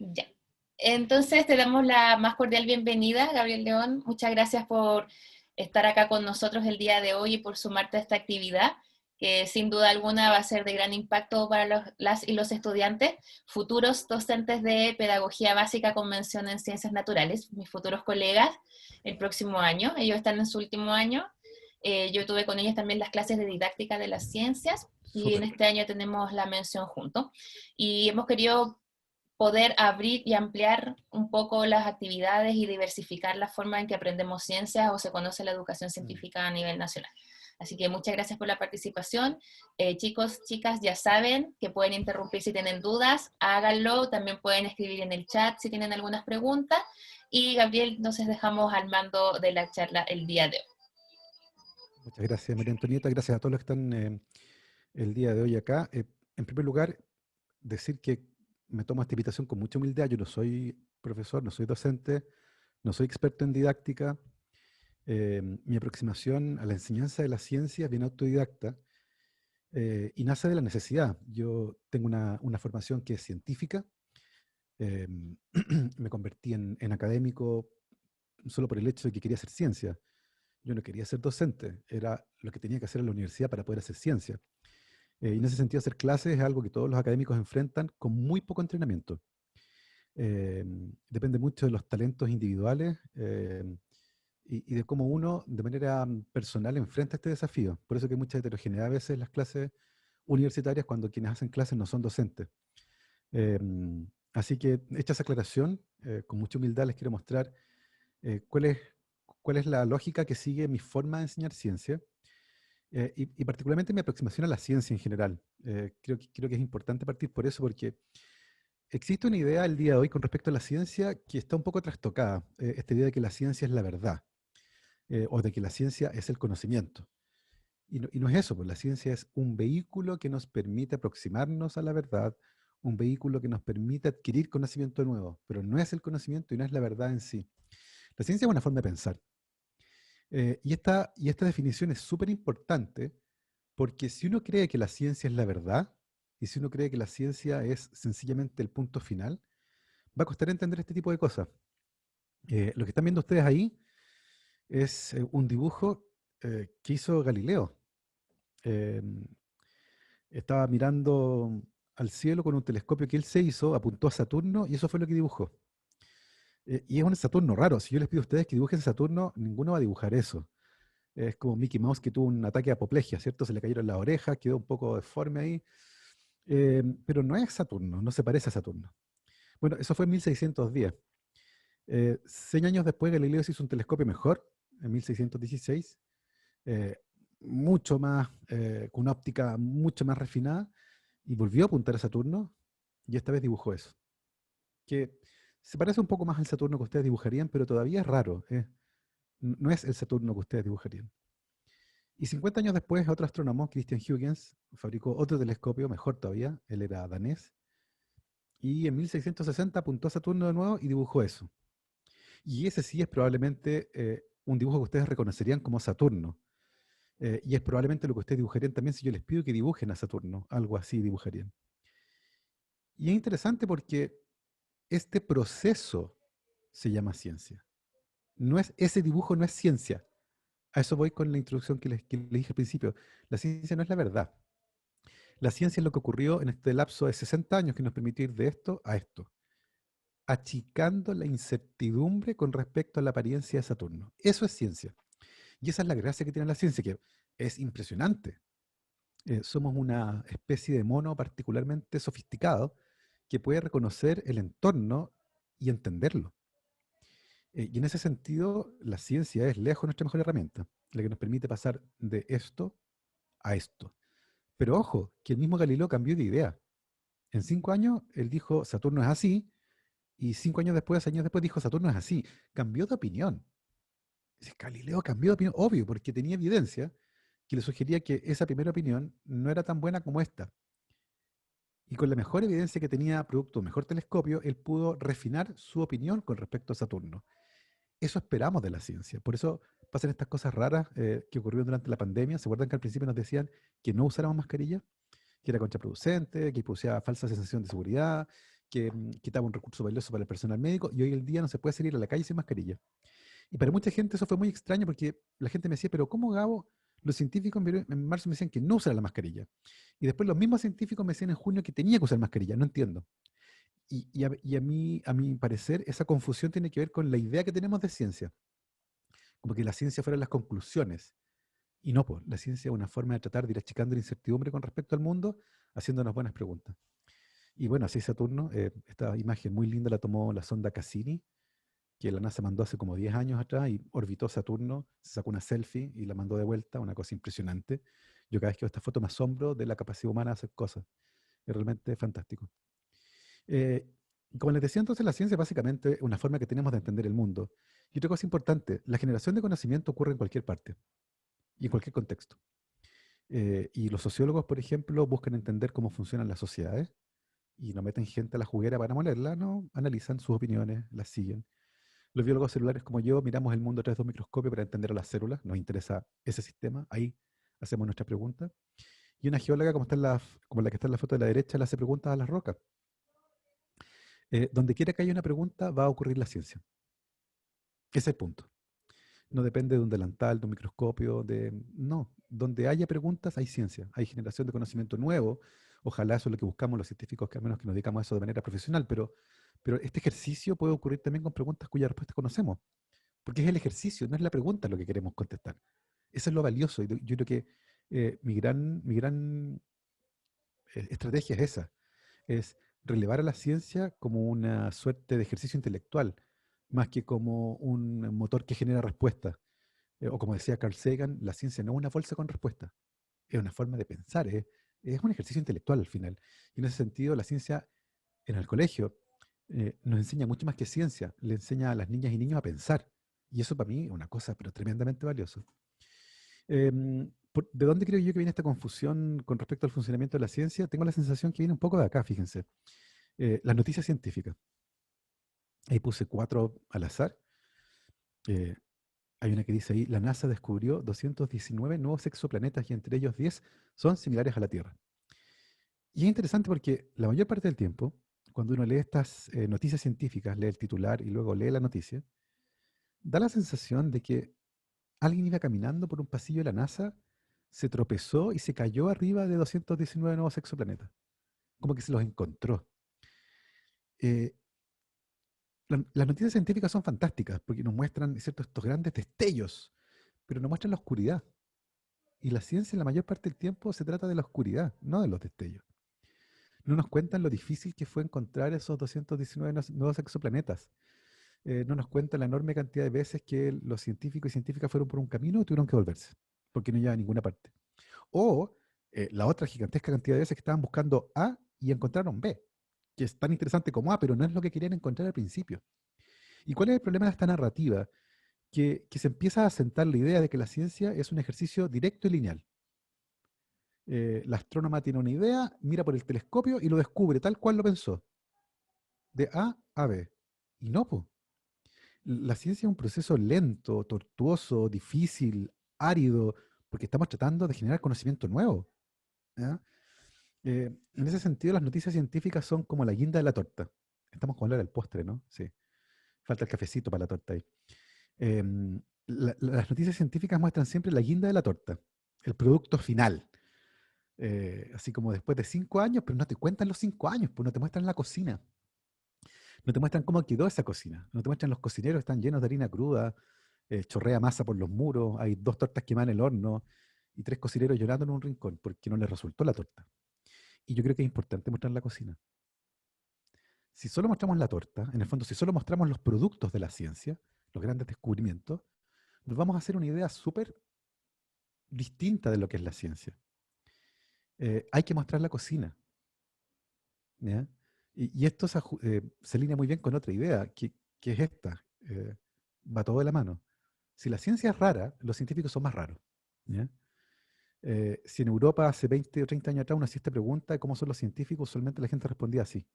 Ya. Entonces te damos la más cordial bienvenida, Gabriel León. Muchas gracias por estar acá con nosotros el día de hoy y por sumarte a esta actividad, que sin duda alguna va a ser de gran impacto para las y los estudiantes, futuros docentes de Pedagogía Básica con mención en Ciencias Naturales, mis futuros colegas el próximo año. Ellos están en su último año. Yo tuve con ellos también las clases de didáctica de las ciencias y en Súper. este año tenemos la mención juntos. Y hemos querido poder abrir y ampliar un poco las actividades y diversificar la forma en que aprendemos ciencias o se conoce la educación Mm. científica a nivel nacional. Así que muchas gracias por la participación. Chicos, chicas, ya saben que pueden interrumpir si tienen dudas, háganlo. También pueden escribir en el chat si tienen algunas preguntas. Y Gabriel, nos dejamos al mando de la charla el día de hoy. Muchas gracias, María Antonieta. Gracias a todos los que están el día de hoy acá. En primer lugar, decir que me tomo esta invitación con mucha humildad. Yo no soy profesor, no soy docente, no soy experto en didáctica. Mi aproximación a la enseñanza de la ciencia es bien autodidacta y nace de la necesidad. Yo tengo una formación que es científica. em, Me convertí en académico solo por el hecho de que quería hacer ciencia. Yo no quería ser docente, era lo que tenía que hacer en la universidad para poder hacer ciencia. Y en ese sentido, hacer clases es algo que todos los académicos enfrentan con muy poco entrenamiento. Depende mucho de los talentos individuales y de cómo uno, de manera personal, enfrenta este desafío. Por eso que hay mucha heterogeneidad a veces en las clases universitarias cuando quienes hacen clases no son docentes. Así que, hecha esa aclaración, con mucha humildad les quiero mostrar cuál cuál es la lógica que sigue mi forma de enseñar ciencia y particularmente mi aproximación a la ciencia en general. Creo que es importante partir por eso porque existe una idea el día de hoy con respecto a la ciencia que está un poco trastocada. Esta idea de que la ciencia es la verdad o de que la ciencia es el conocimiento. Y no es eso, pues la ciencia es un vehículo que nos permite aproximarnos a la verdad, un vehículo que nos permite adquirir conocimiento nuevo, pero no es el conocimiento y no es la verdad en sí. La ciencia es una forma de pensar. Y esta definición es súper importante porque si uno cree que la ciencia es la verdad y si uno cree que la ciencia es sencillamente el punto final, va a costar entender este tipo de cosas. Lo que están viendo ustedes ahí es un dibujo que hizo Galileo. Eh, Estaba mirando al cielo con un telescopio que él se hizo, apuntó a Saturno y eso fue lo que dibujó. Y es un Saturno raro. Si yo les pido a ustedes que dibujen Saturno, ninguno va a dibujar eso. Es como Mickey Mouse que tuvo un ataque de apoplejía, ¿cierto? Se le cayeron las orejas, quedó un poco deforme ahí. Pero no es Saturno, no se parece a Saturno. Bueno, eso fue en 1610. 100 años después, Galileo se hizo un telescopio mejor, en 1616, eh, mucho más, con una óptica mucho más refinada, y volvió a apuntar a Saturno, y esta vez dibujó eso. Que se parece un poco más al Saturno que ustedes dibujarían, pero todavía es raro. No es el Saturno que ustedes dibujarían. Y 50 años después, otro astrónomo, Christian Huygens, fabricó otro telescopio, mejor todavía, él era danés, y en 1660 apuntó a Saturno de nuevo y dibujó eso. Y ese sí es probablemente un dibujo que ustedes reconocerían como Saturno. Y es probablemente lo que ustedes dibujarían también si yo les pido que dibujen a Saturno, algo así dibujarían. Y es interesante porque este proceso se llama ciencia. No es, ese dibujo no es ciencia. A eso voy con la introducción que les dije al principio. La ciencia no es la verdad. La ciencia es lo que ocurrió en este lapso de 60 años que nos permitió ir de esto a esto, achicando la incertidumbre con respecto a la apariencia de Saturno. Eso es ciencia. Y esa es la gracia que tiene la ciencia, que es impresionante. Somos una especie de mono particularmente sofisticado que puede reconocer el entorno y entenderlo. Y en ese sentido, la ciencia es lejos nuestra mejor herramienta, la que nos permite pasar de esto a esto. Pero ojo, que el mismo Galileo cambió de idea. En 5 años, él dijo, Saturno es así, y 5 años después, años después, dijo, Saturno es así. Cambió de opinión. Dice, Galileo cambió de opinión, obvio, porque tenía evidencia que le sugería que esa primera opinión no era tan buena como esta. Y con la mejor evidencia que tenía, producto de un mejor telescopio, él pudo refinar su opinión con respecto a Saturno. Eso esperamos de la ciencia. Por eso pasan estas cosas raras que ocurrieron durante la pandemia. ¿Se acuerdan que al principio nos decían que no usáramos mascarilla? Que era contraproducente, que producía falsa sensación de seguridad, que quitaba un recurso valioso para el personal médico y hoy en día no se puede salir a la calle sin mascarilla. Y para mucha gente eso fue muy extraño porque la gente me decía, pero ¿cómo, Gabo? Los científicos en marzo me decían que no usara la mascarilla. Y después los mismos científicos me decían en junio que tenía que usar mascarilla. No entiendo. A mi parecer, esa confusión tiene que ver con la idea que tenemos de ciencia. Como que la ciencia fueran las conclusiones. Y no, pues, la ciencia es una forma de tratar de ir achicando la incertidumbre con respecto al mundo, haciéndonos buenas preguntas. Y bueno, así Saturno, esta imagen muy linda la tomó la sonda Cassini, que la NASA mandó hace como 10 años atrás y orbitó Saturno, se sacó una selfie y la mandó de vuelta, una cosa impresionante. Yo cada vez que veo esta foto me asombro de la capacidad humana de hacer cosas. Es realmente fantástico. Eh, Como les decía entonces, la ciencia es básicamente una forma que tenemos de entender el mundo. Y otra cosa importante, la generación de conocimiento ocurre en cualquier parte y en cualquier contexto. Y los sociólogos, por ejemplo, buscan entender cómo funcionan las sociedades y no meten gente a la juguera para molerla, no, analizan sus opiniones, las siguen. Los biólogos celulares como yo miramos el mundo a través de un microscopio para entender a las células, nos interesa ese sistema, ahí hacemos nuestra pregunta. Y una geóloga, como la que está en la foto de la derecha, le hace preguntas a las rocas. Donde quiera que haya una pregunta, va a ocurrir la ciencia. Ese es el punto. No depende de un delantal, de un microscopio, no. Donde haya preguntas, hay ciencia, hay generación de conocimiento nuevo. Ojalá eso es lo que buscamos los científicos, que al menos que nos dedicamos a eso de manera profesional, pero este ejercicio puede ocurrir también con preguntas cuya respuesta conocemos, porque es el ejercicio, no es la pregunta lo que queremos contestar. Eso es lo valioso. Y yo creo que mi gran estrategia es esa, es relevar a la ciencia como una suerte de ejercicio intelectual, más que como un motor que genera respuestas. O como decía Carl Sagan, la ciencia no es una bolsa con respuestas, es una forma de pensar, es un ejercicio intelectual al final. Y en ese sentido, la ciencia en el colegio nos enseña mucho más que ciencia, le enseña a las niñas y niños a pensar. Y eso para mí es una cosa, pero tremendamente valioso. ¿De dónde creo yo que viene esta confusión con respecto al funcionamiento de la ciencia? Tengo la sensación que viene un poco de acá, fíjense. Las noticias científicas. Ahí puse cuatro al azar. Eh, Hay una que dice ahí, la NASA descubrió 219 nuevos exoplanetas y entre ellos 10 son similares a la Tierra. Y es interesante porque la mayor parte del tiempo, cuando uno lee estas noticias científicas, lee el titular y luego lee la noticia, da la sensación de que alguien iba caminando por un pasillo de la NASA, se tropezó y se cayó arriba de 219 nuevos exoplanetas. Como que se los encontró. Eh, las noticias científicas son fantásticas porque nos muestran, ¿cierto?, estos grandes destellos, pero nos muestran la oscuridad. Y la ciencia la mayor parte del tiempo se trata de la oscuridad, no de los destellos. No nos cuentan lo difícil que fue encontrar esos 219 nuevos exoplanetas. No nos cuentan la enorme cantidad de veces que los científicos y científicas fueron por un camino y tuvieron que volverse, porque no llegaban a ninguna parte. O la otra gigantesca cantidad de veces que estaban buscando A y encontraron B, que es tan interesante como A, pero no es lo que querían encontrar al principio. ¿Y cuál es el problema de esta narrativa? Que se empieza a asentar la idea de que la ciencia es un ejercicio directo y lineal. La astrónoma tiene una idea, mira por el telescopio y lo descubre tal cual lo pensó, de A a B. Y no, pues. La ciencia es un proceso lento, tortuoso, difícil, árido, porque estamos tratando de generar conocimiento nuevo. ¿Ya? En ese sentido, las noticias científicas son como la guinda de la torta. Estamos con hablar del postre, ¿no? Sí. Falta el cafecito para la torta ahí. Las noticias científicas muestran siempre la guinda de la torta, el producto final. Así como después de 5 años, pero no te cuentan los 5 años, pues no te muestran la cocina. No te muestran cómo quedó esa cocina. No te muestran los cocineros, están llenos de harina cruda, chorrea masa por los muros, hay 2 tortas quemadas en el horno y 3 cocineros llorando en un rincón porque no les resultó la torta. Y yo creo que es importante mostrar la cocina. Si solo mostramos la torta, en el fondo, si solo mostramos los productos de la ciencia, los grandes descubrimientos, nos vamos a hacer una idea súper distinta de lo que es la ciencia. Hay que mostrar la cocina. ¿Ya? Y esto se alinea muy bien con otra idea, que es esta. Va todo de la mano. Si la ciencia es rara, los científicos son más raros. ¿Ya? Si en Europa hace 20 o 30 años atrás uno hacía esta pregunta de cómo son los científicos, usualmente la gente respondía así.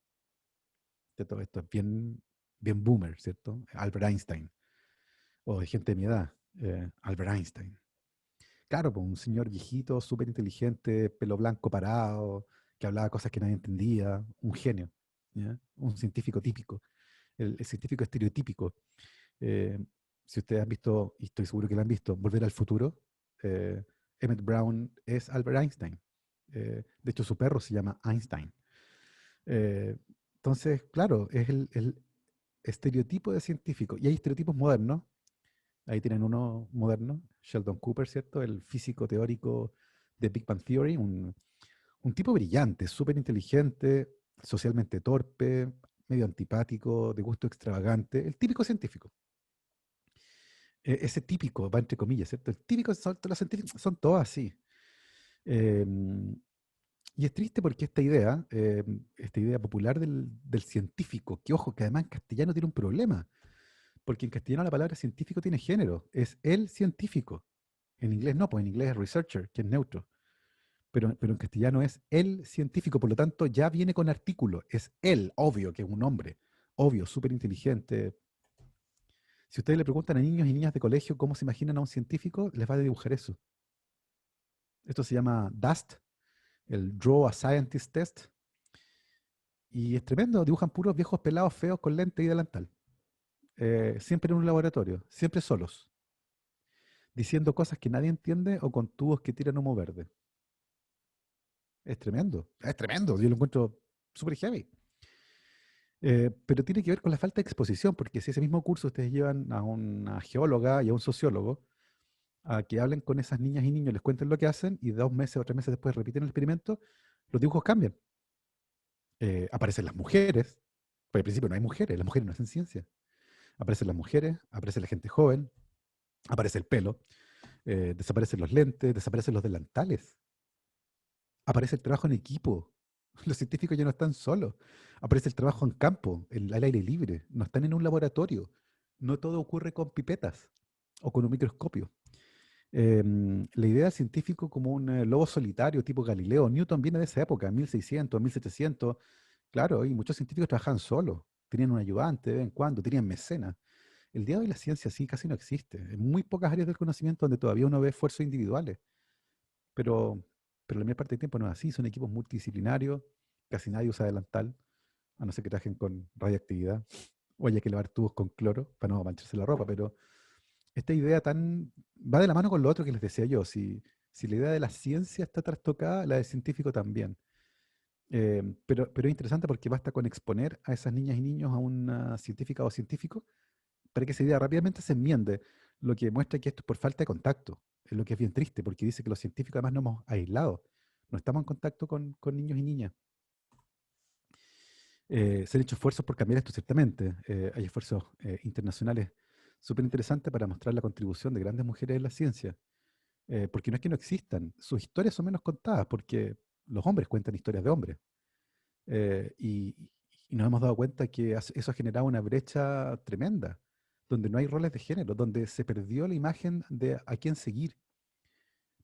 Todo esto es bien, bien boomer, ¿cierto? Albert Einstein. O de gente de mi edad, Albert Einstein. Claro, pues un señor viejito, súper inteligente, pelo blanco parado, que hablaba cosas que nadie entendía, un genio. ¿ya? Un científico típico, el científico estereotípico. Eh, si ustedes han visto, y estoy seguro que lo han visto, Volver al Futuro, eh, Emmett Brown es Albert Einstein. De hecho, su perro se llama Einstein. Eh, entonces, claro, es el estereotipo de científico. Y hay estereotipos modernos. Ahí tienen uno moderno, Sheldon Cooper, ¿cierto? El físico teórico de Big Bang Theory, un tipo brillante, súper inteligente, socialmente torpe, medio antipático, de gusto extravagante, el típico científico. Ese típico, va entre comillas, ¿cierto? El típico, los científicos son todos así. Em, y es triste porque esta idea popular del científico, que ojo, que además en castellano tiene un problema, porque en castellano la palabra científico tiene género, es el científico. En inglés no, pues en inglés es researcher, que es neutro. Pero en castellano es el científico, por lo tanto ya viene con artículo, es él, obvio que es un hombre, obvio, súper inteligente. Si ustedes le preguntan a niños y niñas de colegio cómo se imaginan a un científico, les va a dibujar eso. Esto se llama DAST, el Draw a Scientist Test, y es tremendo, dibujan puros viejos pelados feos con lente y delantal. Siempre en un laboratorio, siempre solos, diciendo cosas que nadie entiende o con tubos que tiran humo verde. Es tremendo, yo lo encuentro súper heavy. Pero tiene que ver con la falta de exposición, porque si ese mismo curso ustedes llevan a una geóloga y a un sociólogo a que hablen con esas niñas y niños, les cuenten lo que hacen y 2 meses o 3 meses después repiten el experimento, los dibujos cambian. Aparecen las mujeres, pero al principio no hay mujeres, las mujeres no hacen ciencia. Aparecen las mujeres, aparece la gente joven, aparece el pelo, desaparecen los lentes, desaparecen los delantales, aparece el trabajo en equipo. Los científicos ya no están solos. Aparece el trabajo en campo, al aire libre. No están en un laboratorio. No todo ocurre con pipetas o con un microscopio. La idea del científico como un lobo solitario tipo Galileo, Newton viene de esa época, 1600, 1700. Claro, y muchos científicos trabajaban solos. Tenían un ayudante de vez en cuando, tenían mecenas. El día de hoy la ciencia sí casi no existe. En muy pocas áreas del conocimiento donde todavía uno ve esfuerzos individuales. Pero, pero la mayor parte del tiempo no es así. Son equipos multidisciplinarios. Casi nadie usa delantal, a no ser que trabajen con radiactividad o haya que lavar tubos con cloro para no mancharse la ropa. Pero esta idea tan va de la mano con lo otro que les decía yo. Si la idea de la ciencia está trastocada, la del científico también. Pero es interesante porque basta con exponer a esas niñas y niños a una científica o científico para que esa idea rápidamente se enmiende, lo que muestra que esto es por falta de contacto, es lo que es bien triste, porque dice que los científicos además nos hemos aislado, no estamos en contacto con niños y niñas. Se han hecho esfuerzos por cambiar esto, ciertamente. Hay esfuerzos internacionales súper interesantes para mostrar la contribución de grandes mujeres en la ciencia, porque no es que no existan, sus historias son menos contadas, porque los hombres cuentan historias de hombres. Eh, y, y nos hemos dado cuenta que eso ha generado una brecha tremenda, donde no hay roles de género, donde se perdió la imagen de a quién seguir.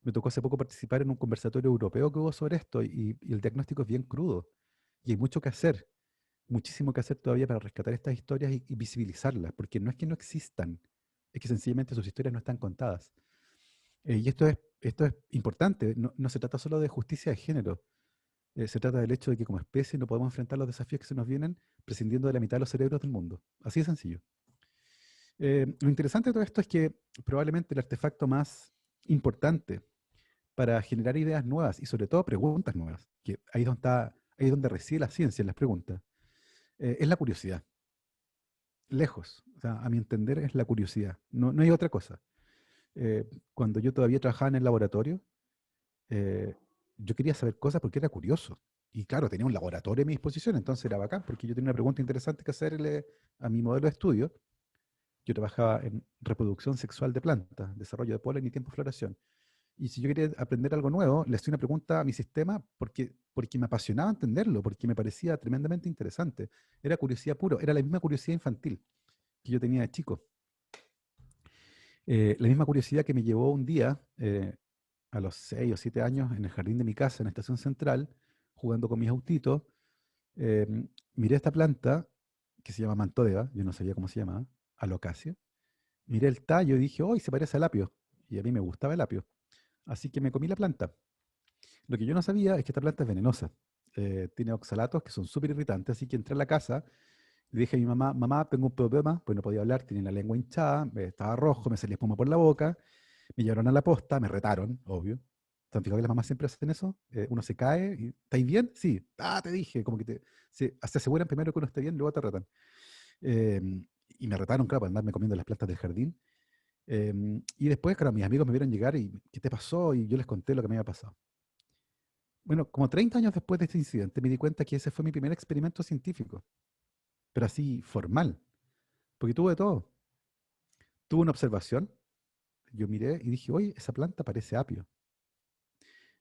Me tocó hace poco participar en un conversatorio europeo que hubo sobre esto y el diagnóstico es bien crudo. Y hay mucho que hacer, muchísimo que hacer todavía para rescatar estas historias y visibilizarlas, porque no es que no existan, es que sencillamente sus historias no están contadas. Y esto es importante, no se trata solo de justicia de género, se trata del hecho de que como especie no podemos enfrentar los desafíos que se nos vienen prescindiendo de la mitad de los cerebros del mundo. Así de sencillo. Lo interesante de todo esto es que probablemente el artefacto más importante para generar ideas nuevas y sobre todo preguntas nuevas, que ahí es donde reside la ciencia en las preguntas, es la curiosidad. Lejos, o sea, a mi entender es la curiosidad, no hay otra cosa. Cuando yo todavía trabajaba en el laboratorio, eh, yo quería saber cosas porque era curioso. Y claro, tenía un laboratorio a mi disposición, entonces era bacán porque yo tenía una pregunta interesante que hacerle a mi modelo de estudio. Yo trabajaba en reproducción sexual de plantas, desarrollo de polen y tiempo de floración. Y si yo quería aprender algo nuevo, le hacía una pregunta a mi sistema porque me apasionaba entenderlo, porque me parecía tremendamente interesante. Era curiosidad puro, era la misma curiosidad infantil que yo tenía de chico. La misma curiosidad que me llevó un día, a los 6 o 7 años, en el jardín de mi casa, en la estación central, jugando con mis autitos, eh, miré esta planta que se llama mantodea, yo no sabía cómo se llamaba, alocasia. Miré el tallo y dije, ¡oh! Se parece al apio. Y a mí me gustaba el apio. Así que me comí la planta. Lo que yo no sabía es que esta planta es venenosa tiene oxalatos que son súper irritantes, así que entré a la casa y le dije a mi mamá, mamá, tengo un problema, pues no podía hablar, tenía la lengua hinchada, estaba rojo, me salía espuma por la boca, me llevaron a la posta, me retaron, obvio. ¿Te han fijado que las mamás siempre hacen eso? Uno se cae y, ¿estáis bien? Sí. Ah, te dije, como que se aseguran primero que uno esté bien, luego te retan. Y me retaron, claro, para andarme comiendo las plantas del jardín. Y después, claro, mis amigos me vieron llegar y, ¿qué te pasó? Y yo les conté lo que me había pasado. Bueno, como 30 años después de este incidente, me di cuenta que ese fue mi primer experimento científico, pero así formal, porque tuve de todo. Tuve una observación, yo miré y dije, oye, esa planta parece apio.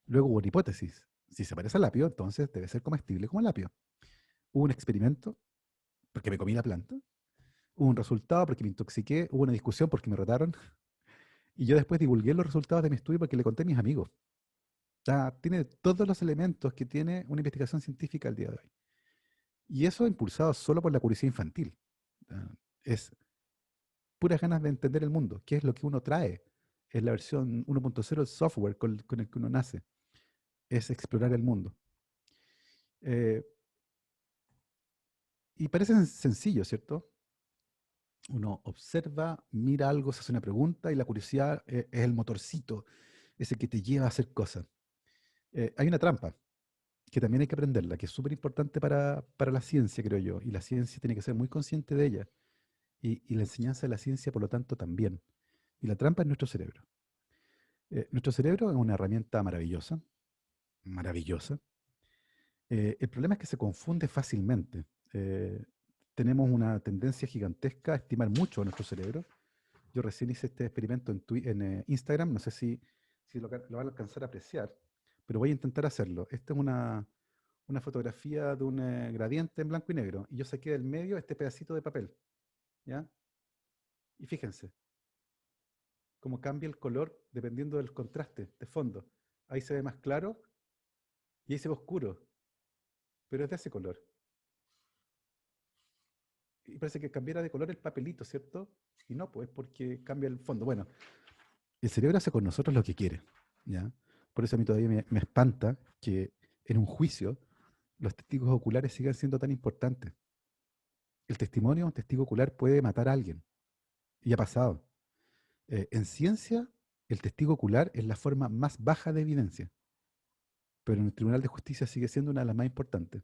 Luego hubo una hipótesis. Si se parece al apio, entonces debe ser comestible como el apio. Hubo un experimento porque me comí la planta. Hubo un resultado porque me intoxiqué. Hubo una discusión porque me retaron. Y yo después divulgué los resultados de mi estudio porque le conté a mis amigos. O sea, tiene todos los elementos que tiene una investigación científica al día de hoy. Y eso impulsado solo por la curiosidad infantil. Ah, Es puras ganas de entender el mundo. ¿Qué es lo que uno trae? Es la versión 1.0 del software con el que uno nace. Es explorar el mundo. Eh, y parece sencillo, ¿cierto? Uno observa, mira algo, se hace una pregunta y la curiosidad es el motorcito, ese que te lleva a hacer cosas. Hay una trampa que también hay que aprenderla, que es súper importante para la ciencia, creo yo, y la ciencia tiene que ser muy consciente de ella, y la enseñanza de la ciencia, por lo tanto, también. Y la trampa es nuestro cerebro. Nuestro cerebro es una herramienta maravillosa, maravillosa. El problema es que se confunde fácilmente. Eh, Tenemos una tendencia gigantesca a estimar mucho a nuestro cerebro. Yo recién hice este experimento en Instagram, no sé si lo van a alcanzar a apreciar, pero voy a intentar hacerlo. Esta es una fotografía de un gradiente en blanco y negro, y yo saqué del medio este pedacito de papel, ¿ya? Y fíjense cómo cambia el color dependiendo del contraste de fondo. Ahí se ve más claro y ahí se ve oscuro, pero es de ese color. Y parece que cambiara de color el papelito, ¿cierto? Y no, pues porque cambia el fondo. Bueno, el cerebro hace con nosotros lo que quiere, ¿ya? Por eso a mí todavía me espanta que en un juicio los testigos oculares sigan siendo tan importantes. El testimonio, un testigo ocular puede matar a alguien, y ha pasado. En ciencia, el testigo ocular es la forma más baja de evidencia, pero en el Tribunal de Justicia sigue siendo una de las más importantes.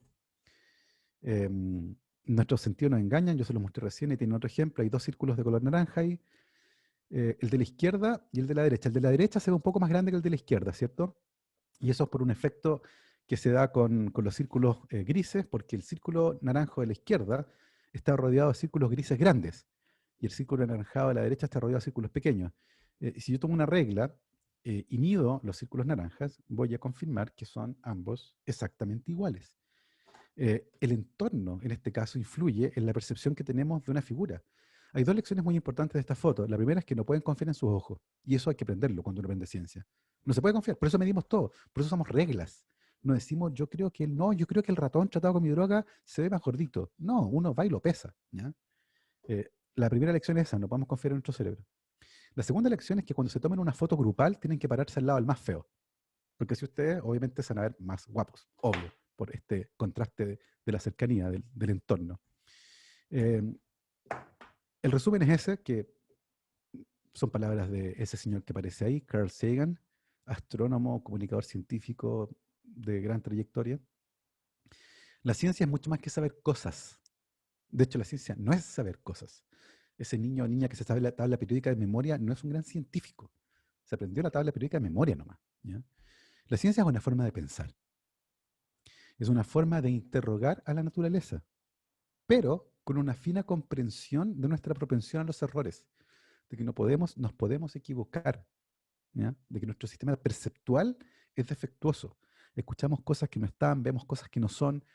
Nuestros sentidos nos engañan, yo se los mostré recién y tiene otro ejemplo, hay dos círculos de color naranja ahí, el de la izquierda y el de la derecha. El de la derecha se ve un poco más grande que el de la izquierda, ¿cierto? Y eso es por un efecto que se da con los círculos grises, porque el círculo naranjo de la izquierda está rodeado de círculos grises grandes y el círculo anaranjado de la derecha está rodeado de círculos pequeños. Y si yo tomo una regla y mido los círculos naranjas, voy a confirmar que son ambos exactamente iguales. El entorno, en este caso, influye en la percepción que tenemos de una figura. Hay dos lecciones muy importantes de esta foto. La primera es que no pueden confiar en sus ojos, y eso hay que aprenderlo cuando uno aprende ciencia. No se puede confiar, por eso medimos todo, por eso usamos reglas. No decimos, yo creo que él no, yo creo que el ratón tratado con mi droga se ve más gordito. No, uno va y lo pesa, ¿ya? La primera lección es esa, no podemos confiar en nuestro cerebro. La segunda lección es que cuando se tomen una foto grupal tienen que pararse al lado del más feo. Porque si ustedes, obviamente, se van a ver más guapos, obvio, por este contraste de la cercanía, del entorno. Eh, el resumen es ese, que son palabras de ese señor que aparece ahí, Carl Sagan, astrónomo, comunicador científico de gran trayectoria. La ciencia es mucho más que saber cosas. De hecho, la ciencia no es saber cosas. Ese niño o niña que se sabe la tabla periódica de memoria no es un gran científico. Se aprendió la tabla periódica de memoria nomás, ¿ya? La ciencia es una forma de pensar. Es una forma de interrogar a la naturaleza, pero con una fina comprensión de nuestra propensión a los errores, de que no podemos, nos podemos equivocar, ¿ya? De que nuestro sistema perceptual es defectuoso. Escuchamos cosas que no están, vemos cosas que no son,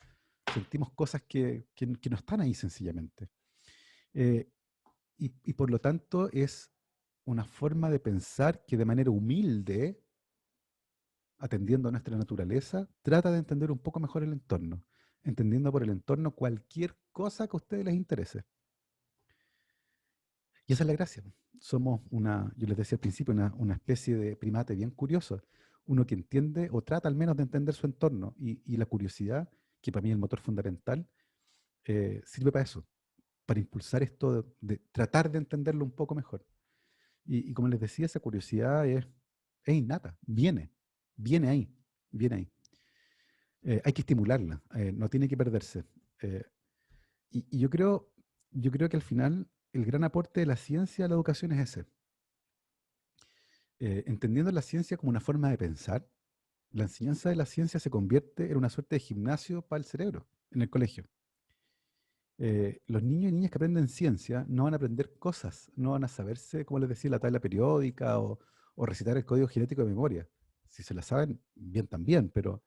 sentimos cosas que no están ahí sencillamente. Eh, y por lo tanto es una forma de pensar que de manera humilde, atendiendo a nuestra naturaleza, trata de entender un poco mejor el entorno, entendiendo por el entorno cualquier cosa que a ustedes les interese. Y esa es la gracia. Somos yo les decía al principio, una especie de primate bien curioso. uno que entiende o trata al menos de entender su entorno y la curiosidad, que para mí es el motor fundamental, sirve para eso, para impulsar esto de tratar de entenderlo un poco mejor. Y como les decía, esa curiosidad es innata, viene ahí, viene ahí. Hay que estimularla, no tiene que perderse. Eh, y yo creo que al final el gran aporte de la ciencia a la educación es ese. Entendiendo la ciencia como una forma de pensar, la enseñanza de la ciencia se convierte en una suerte de gimnasio para el cerebro en el colegio. Los niños y niñas que aprenden ciencia no van a aprender cosas, no van a saberse, como les decía, la tabla periódica o recitar el código genético de memoria. Si se la saben, bien también, pero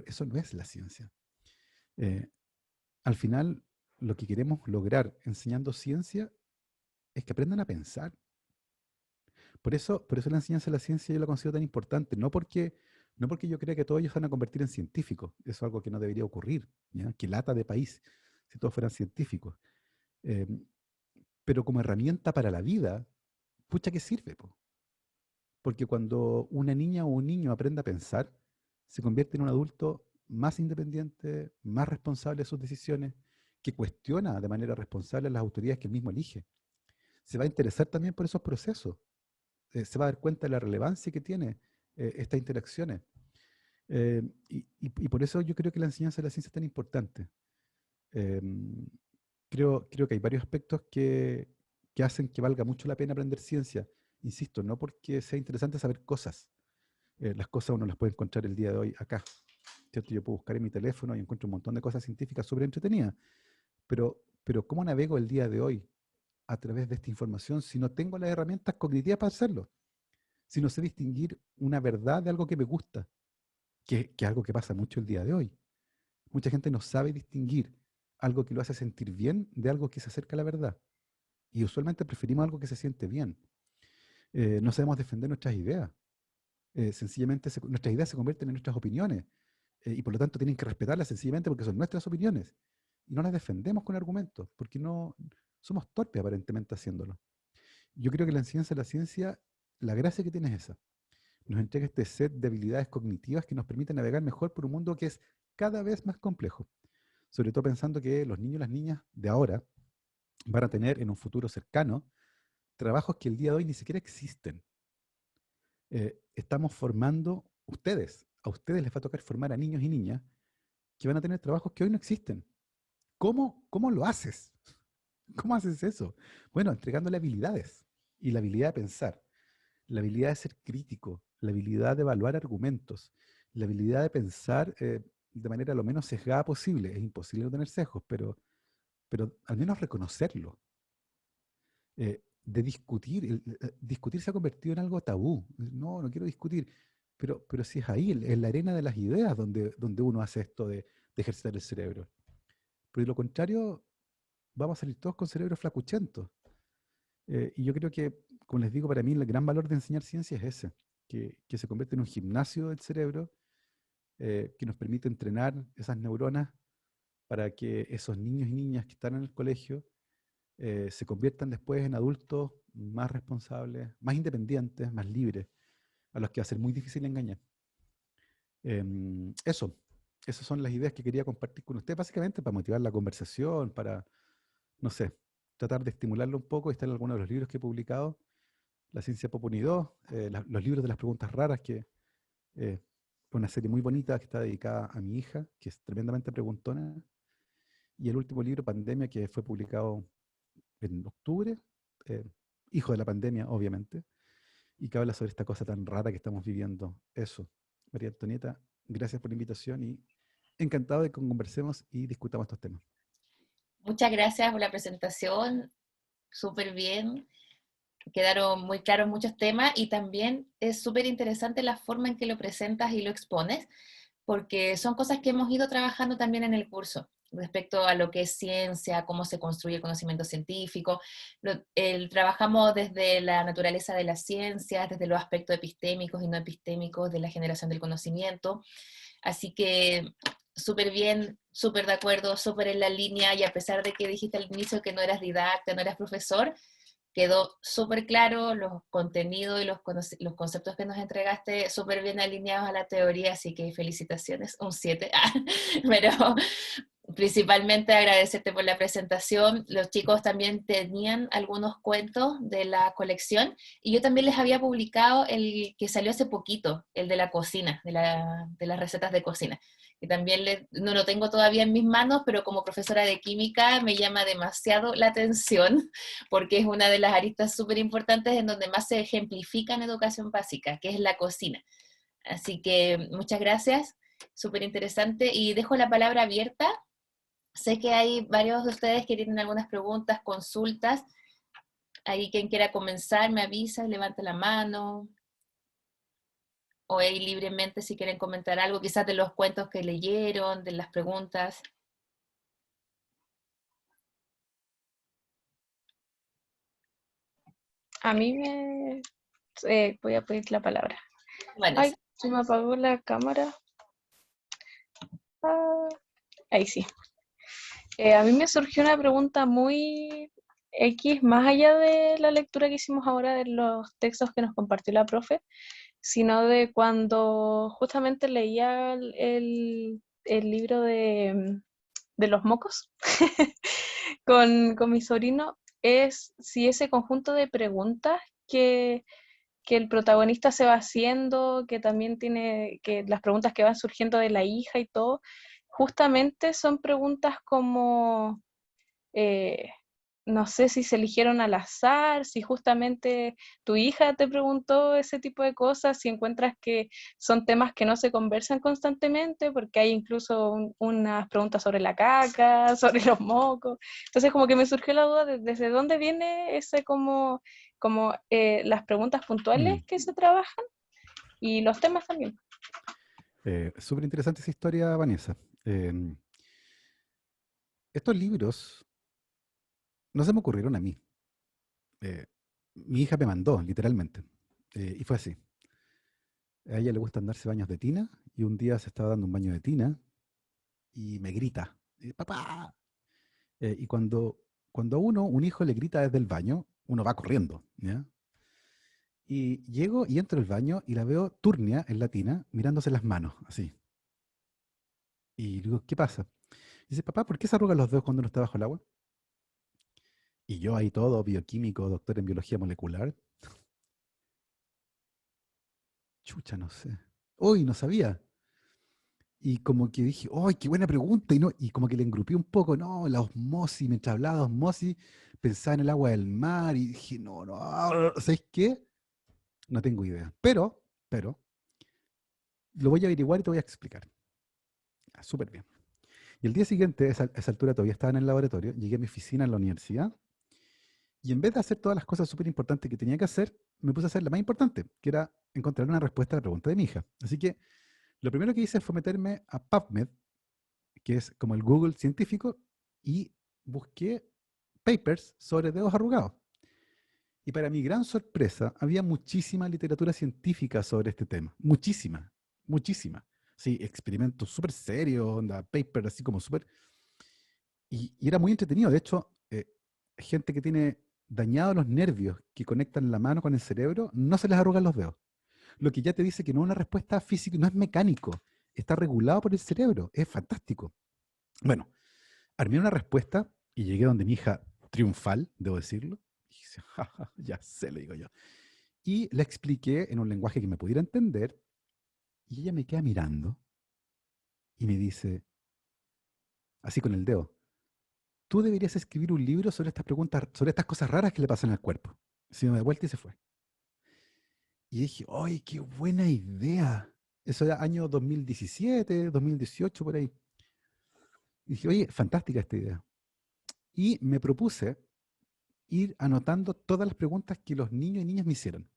eso no es la ciencia. Eh, Al final, lo que queremos lograr enseñando ciencia es que aprendan a pensar. Por eso la enseñanza de la ciencia yo la considero tan importante, no porque yo crea que todos ellos se van a convertir en científicos, eso es algo que no debería ocurrir, ¿ya? Que lata de país si todos fueran científicos. Eh, pero como herramienta para la vida, pucha que sirve, po. Porque cuando una niña o un niño aprende a pensar, se convierte en un adulto más independiente, más responsable de sus decisiones, que cuestiona de manera responsable a las autoridades que él mismo elige. Se va a interesar también por esos procesos, se va a dar cuenta de la relevancia que tiene estas interacciones. Y por eso yo creo que la enseñanza de la ciencia es tan importante. Em, creo que hay varios aspectos que hacen que valga mucho la pena aprender ciencia. Insisto, no porque sea interesante saber cosas. Las cosas uno las puede encontrar el día de hoy acá, ¿cierto? Yo puedo buscar en mi teléfono y encuentro un montón de cosas científicas súper entretenidas. Pero ¿cómo navego el día de hoy a través de esta información si no tengo las herramientas cognitivas para hacerlo? Si no sé distinguir una verdad de algo que me gusta, que es algo que pasa mucho el día de hoy. Mucha gente no sabe distinguir algo que lo hace sentir bien de algo que se acerca a la verdad. Y usualmente preferimos algo que se siente bien. No sabemos defender nuestras ideas. Sencillamente nuestras ideas se convierten en nuestras opiniones. Y por lo tanto tienen que respetarlas sencillamente porque son nuestras opiniones. Y no las defendemos con argumentos, porque no somos torpes aparentemente haciéndolo. Yo creo que la enseñanza de la ciencia, la gracia que tiene es esa. Nos entrega este set de habilidades cognitivas que nos permiten navegar mejor por un mundo que es cada vez más complejo. Sobre todo pensando que los niños y las niñas de ahora van a tener en un futuro cercano trabajos que el día de hoy ni siquiera existen. Estamos formando a ustedes les va a tocar formar a niños y niñas que van a tener trabajos que hoy no existen. ¿Cómo lo haces? ¿Cómo haces eso? Bueno, entregándole habilidades y la habilidad de pensar, la habilidad de ser crítico, la habilidad de evaluar argumentos, la habilidad de pensar de manera lo menos sesgada posible. Es imposible no tener sesgos, pero al menos reconocerlo. De discutir, discutir se ha convertido en algo tabú. No quiero discutir, pero si es ahí, en la arena de las ideas donde uno hace esto de ejercitar el cerebro. Pero de lo contrario, vamos a salir todos con cerebros flacuchentos. Y yo creo que, como les digo, para mí el gran valor de enseñar ciencia es ese, que se convierte en un gimnasio del cerebro que nos permite entrenar esas neuronas para que esos niños y niñas que están en el colegio se conviertan después en adultos más responsables, más independientes, más libres, a los que va a ser muy difícil engañar. Eso, esas son las ideas que quería compartir con usted, básicamente para motivar la conversación, para, no sé, tratar de estimularlo un poco. Están algunos de los libros que he publicado, La ciencia Popuni 2, los libros de las preguntas raras, que es una serie muy bonita que está dedicada a mi hija, que es tremendamente preguntona, y el último libro, Pandemia, que fue publicado en octubre, eh, hijo de la pandemia, obviamente, y que habla sobre esta cosa tan rara que estamos viviendo. Eso, María Antonieta, gracias por la invitación y encantado de que conversemos y discutamos estos temas. Muchas gracias por la presentación, súper bien. Quedaron muy claros muchos temas y también es súper interesante la forma en que lo presentas y lo expones, porque son cosas que hemos ido trabajando también en el curso respecto a lo que es ciencia, cómo se construye el conocimiento científico. Trabajamos desde la naturaleza de las ciencias, desde los aspectos epistémicos y no epistémicos de la generación del conocimiento. Así que súper bien, súper de acuerdo, súper en la línea, y a pesar de que dijiste al inicio que no eras didacta, no eras profesor, quedó súper claro, los contenidos y los conceptos que nos entregaste súper bien alineados a la teoría, así que felicitaciones, un 7. Pero principalmente agradecerte por la presentación. Los chicos también tenían algunos cuentos de la colección y yo también les había publicado el que salió hace poquito, el de la cocina, de las recetas de cocina. Y también no lo tengo todavía en mis manos, pero como profesora de química me llama demasiado la atención porque es una de las aristas súper importantes en donde más se ejemplifica en educación básica, que es la cocina. Así que muchas gracias, súper interesante. Y dejo la palabra abierta. Sé que hay varios de ustedes que tienen algunas preguntas, consultas. Ahí quien quiera comenzar me avisa, levanta la mano. O ahí libremente si quieren comentar algo, quizás de los cuentos que leyeron, de las preguntas. A mí me... voy a pedir la palabra. Vanessa. Ay, se me apagó la cámara. Ah, ahí sí. A mí me surgió una pregunta muy X, más allá de la lectura que hicimos ahora de los textos que nos compartió la profe, sino de cuando justamente leía el libro de los mocos con mi sobrino, es si ese conjunto de preguntas que el protagonista se va haciendo, que también tiene, que las preguntas que van surgiendo de la hija y todo, justamente son preguntas como, eh, no sé si se eligieron al azar, si justamente tu hija te preguntó ese tipo de cosas, si encuentras que son temas que no se conversan constantemente, porque hay incluso unas preguntas sobre la caca, sobre los mocos. Entonces como que me surgió la duda de desde dónde viene ese como las preguntas puntuales Mm. que se trabajan y los temas también. Súper interesante esa historia, Vanessa. Em, estos libros no se me ocurrieron a mí. Eh, Mi hija me mandó, literalmente. Y fue así. A ella le gustan darse baños de tina y un día se estaba dando un baño de tina y me grita, papá. Y cuando a uno, un hijo le grita desde el baño, uno va corriendo, ¿ya? Y llego y entro al baño y la veo turnia en la tina, mirándose las manos, así. Y digo, ¿qué pasa? Y dice, papá, ¿por qué se arrugan los dedos cuando uno está bajo el agua? Y yo ahí todo, bioquímico, doctor en biología molecular. Chucha, no sé. Uy, no sabía. Y como que dije, ¡ay, qué buena pregunta! Y como que le engrupí un poco, no, la osmosis, mientras hablaba de osmosis, pensaba en el agua del mar y dije, no, no, ¿sabes qué? No tengo idea. Pero, lo voy a averiguar y te voy a explicar. Ah, súper bien. Y el día siguiente, a esa altura todavía estaba en el laboratorio, llegué a mi oficina en la universidad y en vez de hacer todas las cosas súper importantes que tenía que hacer, me puse a hacer la más importante, que era encontrar una respuesta a la pregunta de mi hija. Así que lo primero que hice fue meterme a PubMed, que es como el Google científico, y busqué papers sobre dedos arrugados. Y para mi gran sorpresa, había muchísima literatura científica sobre este tema. Muchísima, muchísima. Sí, experimentos súper serios, onda, papers así como súper... Y era muy entretenido. De hecho, gente que tiene dañados los nervios que conectan la mano con el cerebro, no se les arrugan los dedos. Lo que ya te dice que no es una respuesta física, no es mecánico, está regulado por el cerebro. Es fantástico. Bueno, armé una respuesta y llegué donde mi hija, triunfal, debo decirlo. Y dice, "Ja, ja, ya sé, le digo yo. Y le expliqué en un lenguaje que me pudiera entender, y ella me queda mirando y me dice, así con el dedo, tú deberías escribir un libro sobre estas preguntas, sobre estas cosas raras que le pasan al cuerpo. Se dio de vuelta y se fue. Y dije, ¡ay, qué buena idea! Eso era año 2017, 2018, por ahí. Y dije, oye, fantástica esta idea. Y me propuse ir anotando todas las preguntas que los niños y niñas me hicieron.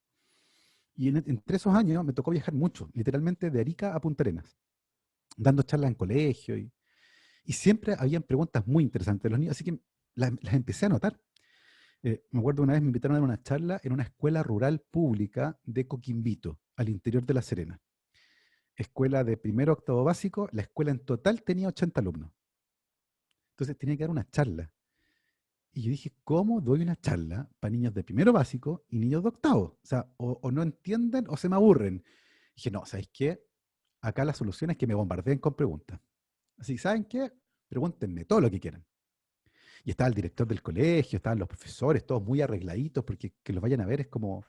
Y entre esos años me tocó viajar mucho, literalmente de Arica a Punta Arenas, dando charlas en colegio. Y siempre habían preguntas muy interesantes de los niños, así que las empecé a anotar. Me acuerdo una vez me invitaron a dar una charla en una escuela rural pública de Coquimbito, al interior de La Serena. Escuela de primero a octavo básico, la escuela en total tenía 80 alumnos. Entonces tenía que dar una charla. Y yo dije, ¿cómo doy una charla para niños de primero básico y niños de octavo? O sea, o no entienden o se me aburren. Dije, no, ¿sabéis qué? Acá la solución es que me bombardeen con preguntas. Así, ¿saben qué? Pregúntenme todo lo que quieran. Y estaba el director del colegio, estaban los profesores, todos muy arregladitos, porque que los vayan a ver es como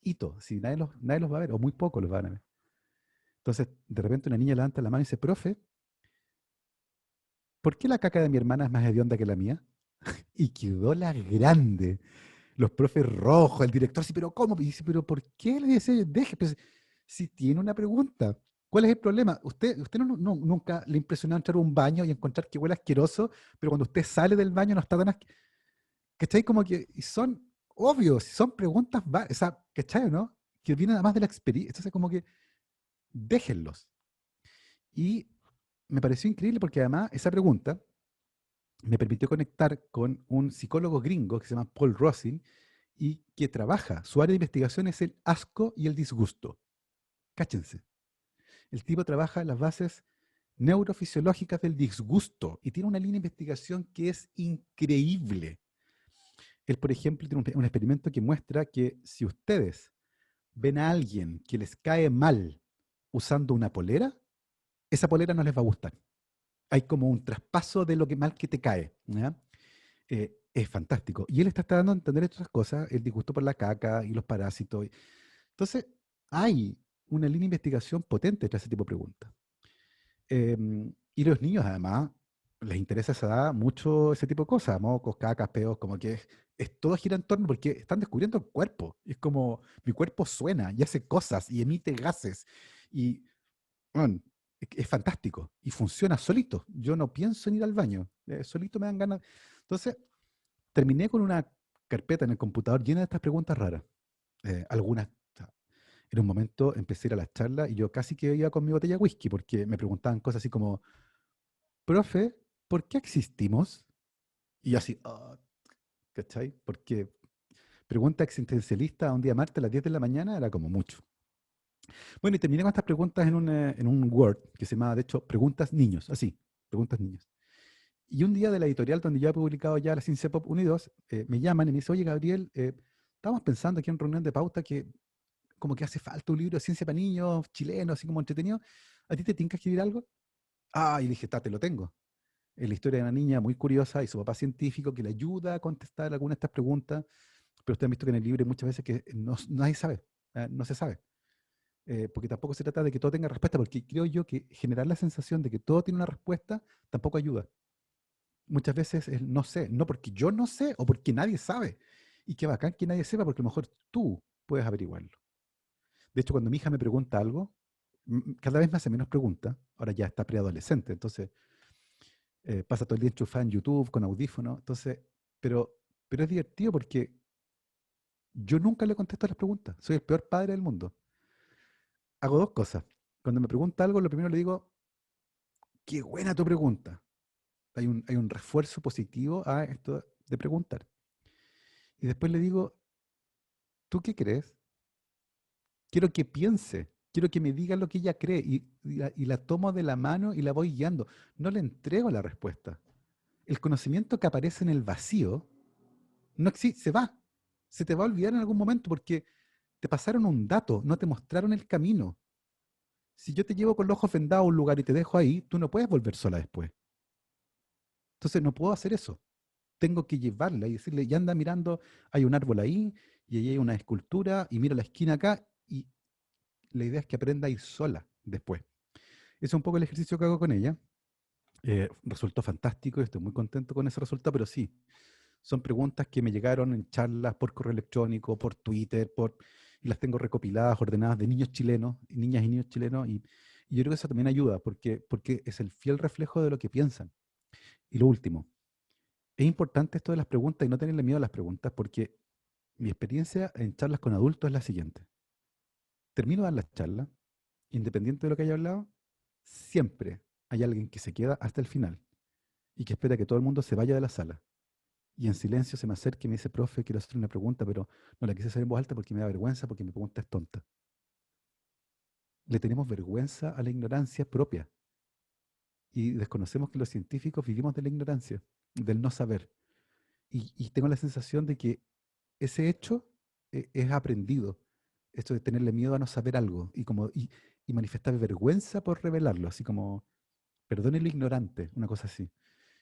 hito, si nadie los va a ver, o muy pocos los van a ver. Entonces, de repente una niña levanta la mano y dice, profe, ¿por qué la caca de mi hermana es más hedionda que la mía? Y quedó la grande. Los profes rojos, el director, sí, pero ¿cómo? Y dice, pero ¿por qué le dice, deje? Pues, si tiene una pregunta, ¿cuál es el problema? Usted nunca le impresionó entrar a un baño y encontrar que huele asqueroso, pero cuando usted sale del baño no está tan asqueroso. ¿Cachai? Como que y son obvios, son preguntas, o sea, ¿cachai o no? Que vienen además de la experiencia. Entonces, como que déjenlos. Y me pareció increíble porque además esa pregunta me permitió conectar con un psicólogo gringo que se llama Paul Rosin y que trabaja, su área de investigación es el asco y el disgusto. Cáchense. El tipo trabaja en las bases neurofisiológicas del disgusto y tiene una línea de investigación que es increíble. Él, por ejemplo, tiene un experimento que muestra que si ustedes ven a alguien que les cae mal usando una polera, esa polera no les va a gustar. Hay como un traspaso de lo que mal que te cae. ¿Ya? Es fantástico. Y él está tratando de entender estas cosas, el disgusto por la caca y los parásitos. Entonces, hay una línea de investigación potente tras ese tipo de preguntas. Y los niños, además, les interesa a esa edad mucho ese tipo de cosas, mocos, cacas, peos, como que todo gira en torno porque están descubriendo el cuerpo. Es como mi cuerpo suena y hace cosas y emite gases. Y bueno, es fantástico y funciona solito. Yo no pienso en ir al baño, solito me dan ganas. Entonces, terminé con una carpeta en el computador llena de estas preguntas raras. Algunas, o sea, en un momento empecé a ir a las charlas y yo casi que iba con mi botella de whisky porque me preguntaban cosas así como, profe, ¿por qué existimos? Y yo así, "Ah", ¿cachai? Porque pregunta existencialista a un día martes a las 10 de la mañana era como mucho. Bueno, y terminé con estas preguntas en un Word que se llama, de hecho, Preguntas Niños, así, Preguntas Niños. Y un día de la editorial donde yo he publicado ya la Ciencia Pop 1 y 2, me llaman y me dicen, oye, Gabriel, estamos pensando aquí en reunión de pauta que como que hace falta un libro de ciencia para niños, chileno, así como entretenido. ¿A ti te tinca escribir algo? Ah, y dije, te lo tengo. Es la historia de una niña muy curiosa y su papá científico que le ayuda a contestar algunas de estas preguntas, pero ustedes han visto que en el libro hay muchas veces que nadie sabe, no se sabe. Porque tampoco se trata de que todo tenga respuesta, porque creo yo que generar la sensación de que todo tiene una respuesta tampoco ayuda. Muchas veces es no sé, no porque yo no sé o porque nadie sabe. Y qué bacán que nadie sepa, porque a lo mejor tú puedes averiguarlo. De hecho, cuando mi hija me pregunta algo, cada vez me hace menos preguntas. Ahora ya está preadolescente, entonces pasa todo el día enchufada en YouTube con audífonos. Entonces, pero, pero es divertido porque yo nunca le contesto las preguntas. Soy el peor padre del mundo. Hago dos cosas. Cuando me pregunta algo, lo primero le digo, qué buena tu pregunta. Hay un refuerzo positivo a esto de preguntar. Y después le digo, ¿tú qué crees? Quiero que piense, quiero que me diga lo que ella cree y la tomo de la mano y la voy guiando. No le entrego la respuesta. El conocimiento que aparece en el vacío no existe, se va. Se te va a olvidar en algún momento porque te pasaron un dato, no te mostraron el camino. Si yo te llevo con los ojos vendados a un lugar y te dejo ahí, tú no puedes volver sola después. Entonces no puedo hacer eso. Tengo que llevarla y decirle, ya anda mirando, hay un árbol ahí y ahí hay una escultura y mira la esquina acá y la idea es que aprenda a ir sola después. Ese es un poco el ejercicio que hago con ella. Resultó fantástico y estoy muy contento con ese resultado, pero sí, son preguntas que me llegaron en charlas por correo electrónico, por Twitter, y las tengo recopiladas, ordenadas de niños chilenos, niñas y niños chilenos, y yo creo que eso también ayuda, porque es el fiel reflejo de lo que piensan. Y lo último, es importante esto de las preguntas y no tenerle miedo a las preguntas, porque mi experiencia en charlas con adultos es la siguiente. Termino de dar la charla, independiente de lo que haya hablado, siempre hay alguien que se queda hasta el final y que espera que todo el mundo se vaya de la sala. Y en silencio se me acerca y me dice, profe, quiero hacer una pregunta, pero no la quise hacer en voz alta porque me da vergüenza, porque mi pregunta es tonta. Le tenemos vergüenza a la ignorancia propia y desconocemos que los científicos vivimos de la ignorancia, del no saber. y tengo la sensación de que ese hecho es aprendido. Esto de tenerle miedo a no saber algo y manifestar vergüenza por revelarlo, así como, perdone lo ignorante, una cosa así.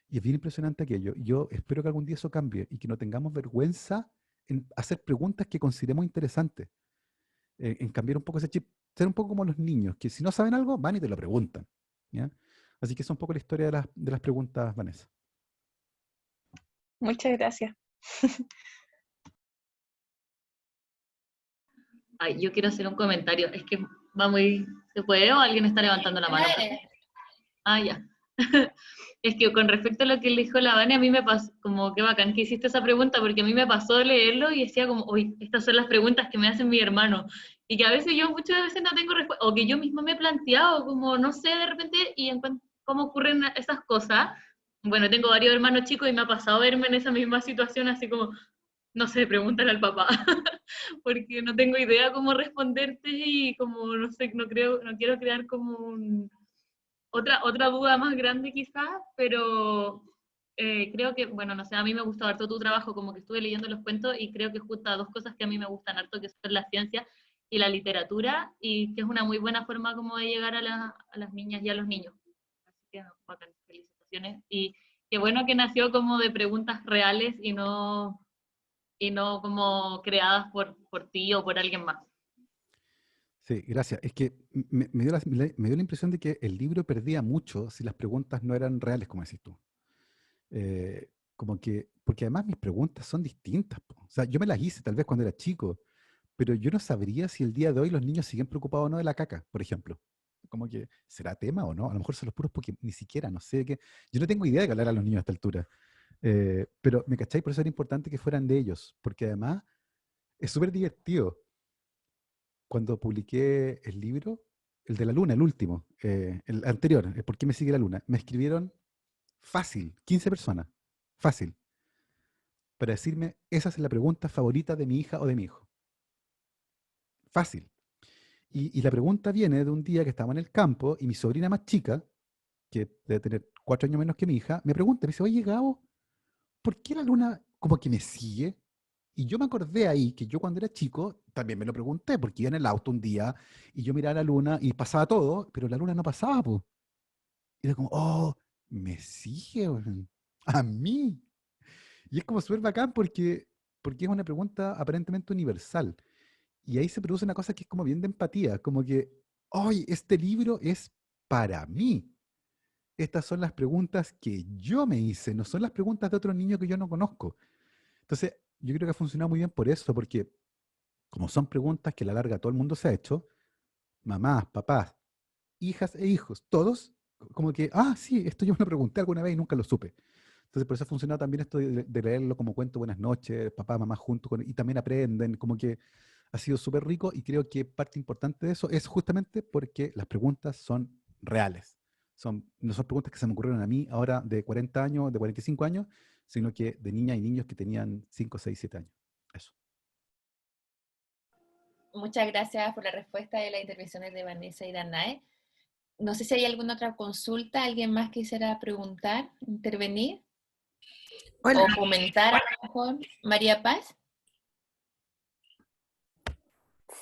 Y es bien impresionante aquello. Yo espero que algún día eso cambie y que no tengamos vergüenza en hacer preguntas que consideremos interesantes, en cambiar un poco ese chip, ser un poco como los niños, que si no saben algo, van y te lo preguntan. ¿Ya? Así que esa es un poco la historia de las preguntas, Vanessa. Muchas gracias. Ay, yo quiero hacer un comentario. Es que va muy... ¿Se puede o alguien está levantando la mano? Ah, ya. Es que con respecto a lo que le dijo la Vane, a mí me pasó, como qué bacán que hiciste esa pregunta, porque a mí me pasó leerlo y decía como, uy, estas son las preguntas que me hacen mi hermano. Y que a veces yo muchas veces no tengo respuesta, o que yo misma me he planteado, como no sé de repente, y en cómo ocurren esas cosas. Bueno, tengo varios hermanos chicos y me ha pasado verme en esa misma situación, así como, no sé, pregúntale al papá, porque no tengo idea cómo responderte y como, no sé, no creo, no quiero crear como otra duda más grande quizás, pero creo que, bueno, no sé, a mí me gusta harto tu trabajo, como que estuve leyendo los cuentos y creo que junta dos cosas que a mí me gustan harto, que son la ciencia y la literatura, y que es una muy buena forma como de llegar a las niñas y a los niños. Así que, bacán, felicitaciones. Y qué bueno que nació como de preguntas reales y no como creadas por ti o por alguien más. Sí, gracias. Es que me dio la impresión de que el libro perdía mucho si las preguntas no eran reales, como decís tú. Como que, porque además mis preguntas son distintas, po. O sea, yo me las hice tal vez cuando era chico, pero yo no sabría si el día de hoy los niños siguen preocupados o no de la caca, por ejemplo. Como que, ¿será tema o no? A lo mejor son los puros porque ni siquiera, no sé qué. Yo no tengo idea de qué hablar a los niños a esta altura. Pero, ¿me cacháis? Por eso era importante que fueran de ellos, porque además es súper divertido. Cuando publiqué el libro, el de la luna, el último, el anterior, ¿por qué me sigue la luna? Me escribieron fácil, 15 personas, fácil, para decirme, esa es la pregunta favorita de mi hija o de mi hijo. Fácil. Y la pregunta viene de un día que estaba en el campo y mi sobrina más chica, que debe tener 4 años menos que mi hija, me pregunta, me dice, oye, Gabo, ¿por qué la luna como que me sigue? Y yo me acordé ahí que yo cuando era chico también me lo pregunté, porque iba en el auto un día y yo miraba la luna y pasaba todo, pero la luna no pasaba, pues. Y era como, oh, me sigue, weón, a mí. Y es como súper bacán porque es una pregunta aparentemente universal. Y ahí se produce una cosa que es como bien de empatía, como que, hoy este libro es para mí. Estas son las preguntas que yo me hice, no son las preguntas de otros niños que yo no conozco. Entonces, yo creo que ha funcionado muy bien por eso, porque como son preguntas que a la larga todo el mundo se ha hecho, mamás, papás, hijas e hijos, todos, como que, ah, sí, esto yo me lo pregunté alguna vez y nunca lo supe. Entonces, por eso ha funcionado también esto de leerlo como cuento buenas noches, papá, mamá juntos, y también aprenden, como que ha sido súper rico y creo que parte importante de eso es justamente porque las preguntas son reales. No son preguntas que se me ocurrieron a mí ahora de 40 años, de 45 años, sino que de niñas y niños que tenían 5, 6, 7 años. Eso. Muchas gracias por la respuesta de las intervenciones de Vanessa y Danae. No sé si hay alguna otra consulta, alguien más quisiera preguntar, intervenir Hola. o comentar a lo mejor. María Paz.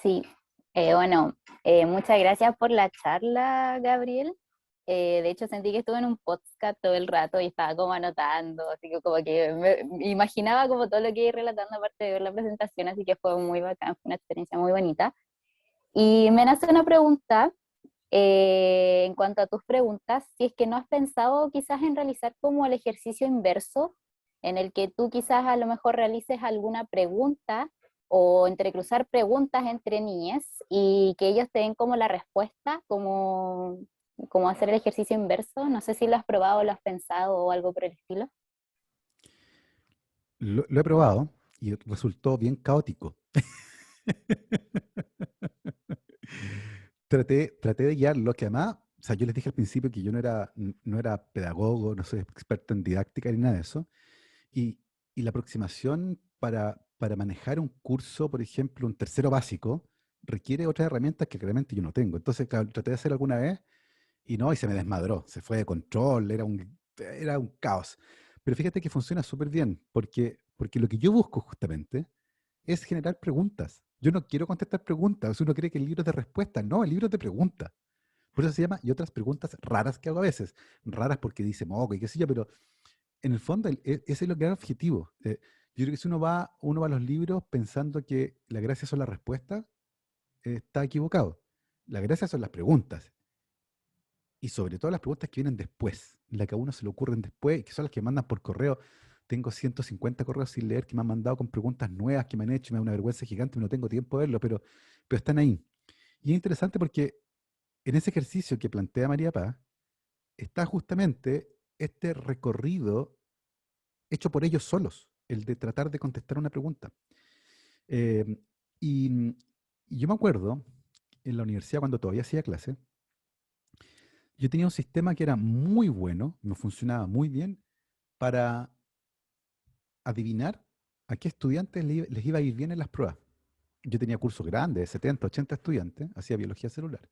Sí, bueno, muchas gracias por la charla, Gabriel. De hecho, sentí que estuve en un podcast todo el rato y estaba como anotando, así que como que me imaginaba como todo lo que iba relatando aparte de ver la presentación, así que fue muy bacán, fue una experiencia muy bonita. Y me nace una pregunta, en cuanto a tus preguntas, si es que no has pensado quizás en realizar como el ejercicio inverso, en el que tú quizás a lo mejor realices alguna pregunta o entrecruzar preguntas entre niñas y que ellos te den como la respuesta, como hacer el ejercicio inverso. No sé si lo has probado, lo has pensado o algo por el estilo. Lo he probado y resultó bien caótico. Traté de guiarlo, que además, o sea, yo les dije al principio que yo no era pedagogo, no soy experto en didáctica ni nada de eso. Y, y la aproximación para manejar un curso, por ejemplo, un tercero básico, requiere otras herramientas que claramente yo no tengo. Entonces, claro, traté de hacer alguna vez y no, y se me desmadró, se fue de control, era un caos. Pero fíjate que funciona súper bien, porque lo que yo busco justamente es generar preguntas. Yo no quiero contestar preguntas. Uno cree que el libro es de respuestas. No, el libro es de preguntas. Por eso se llama, y otras preguntas raras que hago a veces. Raras porque dice moco y qué sé yo, pero en el fondo ese es lo que es el objetivo. Yo creo que si uno va a los libros pensando que la gracia son las respuestas, está equivocado. La gracia son las preguntas. Y sobre todo las preguntas que vienen después, las que a uno se le ocurren después, y que son las que mandan por correo. Tengo 150 correos sin leer que me han mandado con preguntas nuevas que me han hecho, y me da una vergüenza gigante, no tengo tiempo de verlo, pero están ahí. Y es interesante porque en ese ejercicio que plantea María Paz, está justamente este recorrido hecho por ellos solos, el de tratar de contestar una pregunta. Eh, y, y yo me acuerdo, en la universidad cuando todavía hacía clase, yo tenía un sistema que era muy bueno, me funcionaba muy bien para adivinar a qué estudiantes les iba a ir bien en las pruebas. Yo tenía cursos grandes, de 70, 80 estudiantes, hacía biología celular.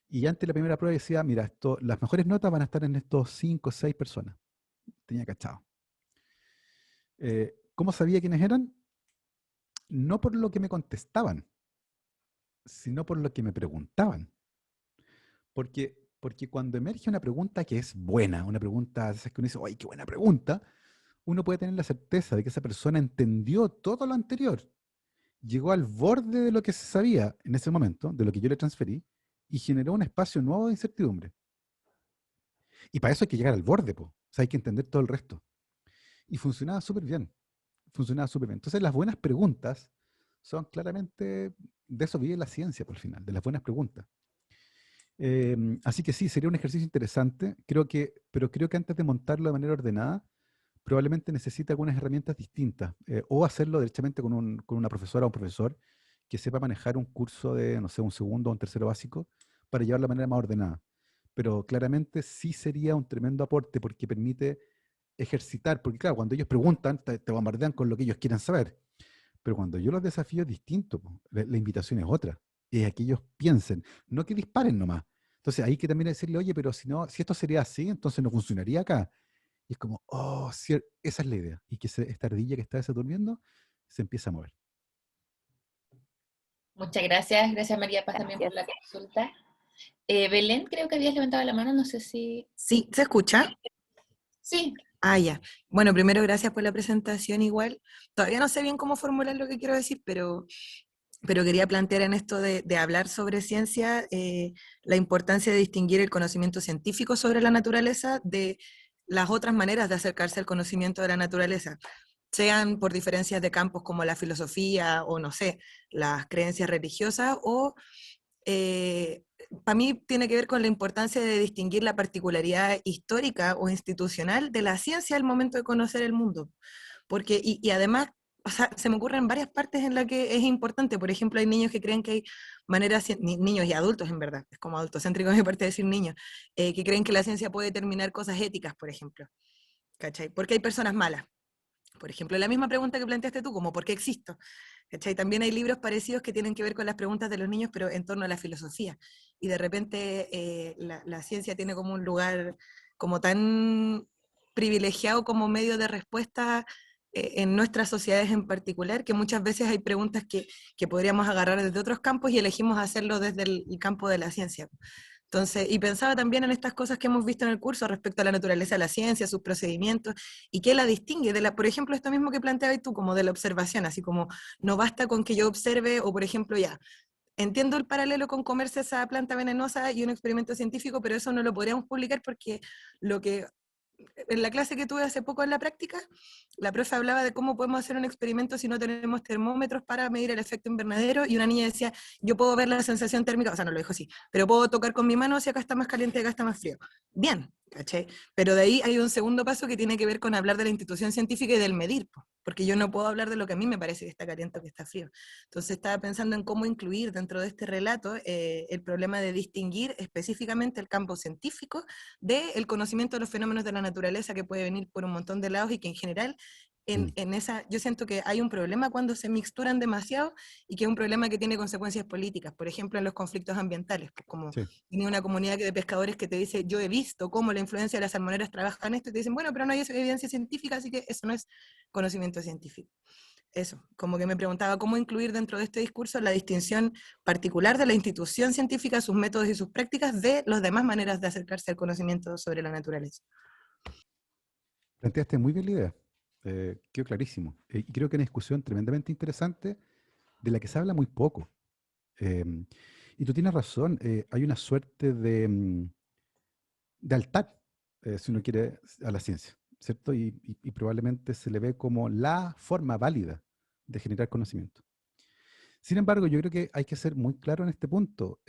Y antes de la primera prueba decía, mira, las mejores notas van a estar en estos 5 o 6 personas. Tenía cachado. ¿Cómo sabía quiénes eran? No por lo que me contestaban, sino por lo que me preguntaban. Porque cuando emerge una pregunta que es buena, una pregunta de esas que uno dice, ¡ay, qué buena pregunta! Uno puede tener la certeza de que esa persona entendió todo lo anterior, llegó al borde de lo que se sabía en ese momento, de lo que yo le transferí, y generó un espacio nuevo de incertidumbre. Y para eso hay que llegar al borde, po. O sea, hay que entender todo el resto. Y funcionaba súper bien. Funcionaba súper bien. Entonces, las buenas preguntas son claramente, de eso vive la ciencia por el final, de las buenas preguntas. Así que sí, sería un ejercicio interesante, pero creo que antes de montarlo de manera ordenada, probablemente necesita algunas herramientas distintas, o hacerlo directamente con una profesora o un profesor que sepa manejar un curso de, no sé, un segundo o un tercero básico para llevarlo de manera más ordenada. Pero claramente sí sería un tremendo aporte porque permite ejercitar, porque claro, cuando ellos preguntan, te bombardean con lo que ellos quieren saber. Pero cuando yo los desafío es distinto, po. La invitación es otra. Es que ellos piensen, no que disparen nomás. Entonces ahí que también decirle, oye, pero si no, si esto sería así, entonces no funcionaría acá. Y es como, oh, esa es la idea. Y que esta ardilla que está esa durmiendo se empieza a mover. Muchas gracias. Gracias María Paz también por la Gracias. consulta. Belén, creo que habías levantado la mano, no sé si... Sí, ¿se escucha? Sí, Ah, ya. Bueno, primero gracias por la presentación igual. Todavía no sé bien cómo formular lo que quiero decir, pero quería plantear en esto de hablar sobre ciencia la importancia de distinguir el conocimiento científico sobre la naturaleza de las otras maneras de acercarse al conocimiento de la naturaleza, sean por diferencias de campos como la filosofía o, no sé, las creencias religiosas o para mí tiene que ver con la importancia de distinguir la particularidad histórica o institucional de la ciencia al momento de conocer el mundo. Porque, y además, o sea, se me ocurren varias partes en las que es importante. Por ejemplo, hay niños que creen que hay maneras, niños y adultos en verdad, es como adultocéntrico me parte decir niños, que creen que la ciencia puede determinar cosas éticas, por ejemplo. ¿Cachai? Porque hay personas malas. Por ejemplo, la misma pregunta que planteaste tú, como ¿por qué existo? ¿Cachai? También hay libros parecidos que tienen que ver con las preguntas de los niños, pero en torno a la filosofía. Y de repente la ciencia tiene como un lugar como tan privilegiado como medio de respuesta en nuestras sociedades en particular, que muchas veces hay preguntas que podríamos agarrar desde otros campos y elegimos hacerlo desde el campo de la ciencia. Entonces, y pensaba también en estas cosas que hemos visto en el curso respecto a la naturaleza de la ciencia, sus procedimientos, y qué la distingue de la, por ejemplo, esto mismo que planteabas tú, como de la observación, así como no basta con que yo observe, o por ejemplo, ya, entiendo el paralelo con comerse esa planta venenosa y un experimento científico, pero eso no lo podríamos publicar porque lo que en la clase que tuve hace poco en la práctica, la profe hablaba de cómo podemos hacer un experimento si no tenemos termómetros para medir el efecto invernadero, y una niña decía, yo puedo ver la sensación térmica, o sea, no lo dijo así, pero puedo tocar con mi mano si acá está más caliente, acá está más frío. Bien, ¿cachai? Pero de ahí hay un segundo paso que tiene que ver con hablar de la institución científica y del medir, porque yo no puedo hablar de lo que a mí me parece que está caliente o que está frío. Entonces estaba pensando en cómo incluir dentro de este relato el problema de distinguir específicamente el campo científico del conocimiento de los fenómenos de la naturaleza, que puede venir por un montón de lados y que en general en esa, yo siento que hay un problema cuando se mixturan demasiado y que es un problema que tiene consecuencias políticas, por ejemplo, en los conflictos ambientales, pues como Sí. tiene una comunidad de pescadores que te dice, yo he visto cómo la influencia de las salmoneras trabaja en esto, y te dicen, bueno, pero no hay evidencia científica, así que eso no es conocimiento científico. Eso, como que me preguntaba cómo incluir dentro de este discurso la distinción particular de la institución científica, sus métodos y sus prácticas, de las demás maneras de acercarse al conocimiento sobre la naturaleza. Planteaste muy bien la idea. Quedó clarísimo. Y creo que es una discusión tremendamente interesante de la que se habla muy poco. Em, y tú tienes razón, hay una suerte de altar, si uno quiere, a la ciencia, ¿cierto? Y probablemente se le ve como la forma válida de generar conocimiento. Sin embargo, yo creo que hay que ser muy claro en este punto.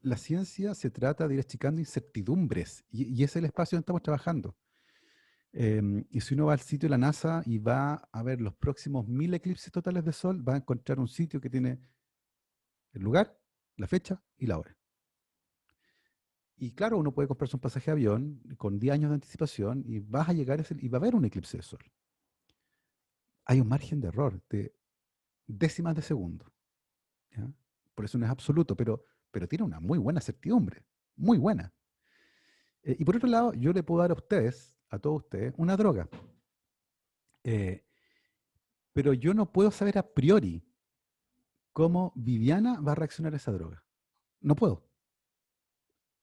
La ciencia se trata de ir achicando incertidumbres y ese es el espacio donde estamos trabajando. Y si uno va al sitio de la NASA y va a ver los próximos 1000 eclipses totales de sol, va a encontrar un sitio que tiene el lugar, la fecha y la hora. Y claro, uno puede comprarse un pasaje de avión con 10 años de anticipación y vas a llegar y va a haber un eclipse de sol. Hay un margen de error de décimas de segundo, ¿ya? Por eso no es absoluto, pero tiene una muy buena certidumbre, muy buena. Y por otro lado, yo le puedo dar a ustedes, a todos ustedes, una droga. Eh, pero yo no puedo saber a priori cómo Viviana va a reaccionar a esa droga. No puedo.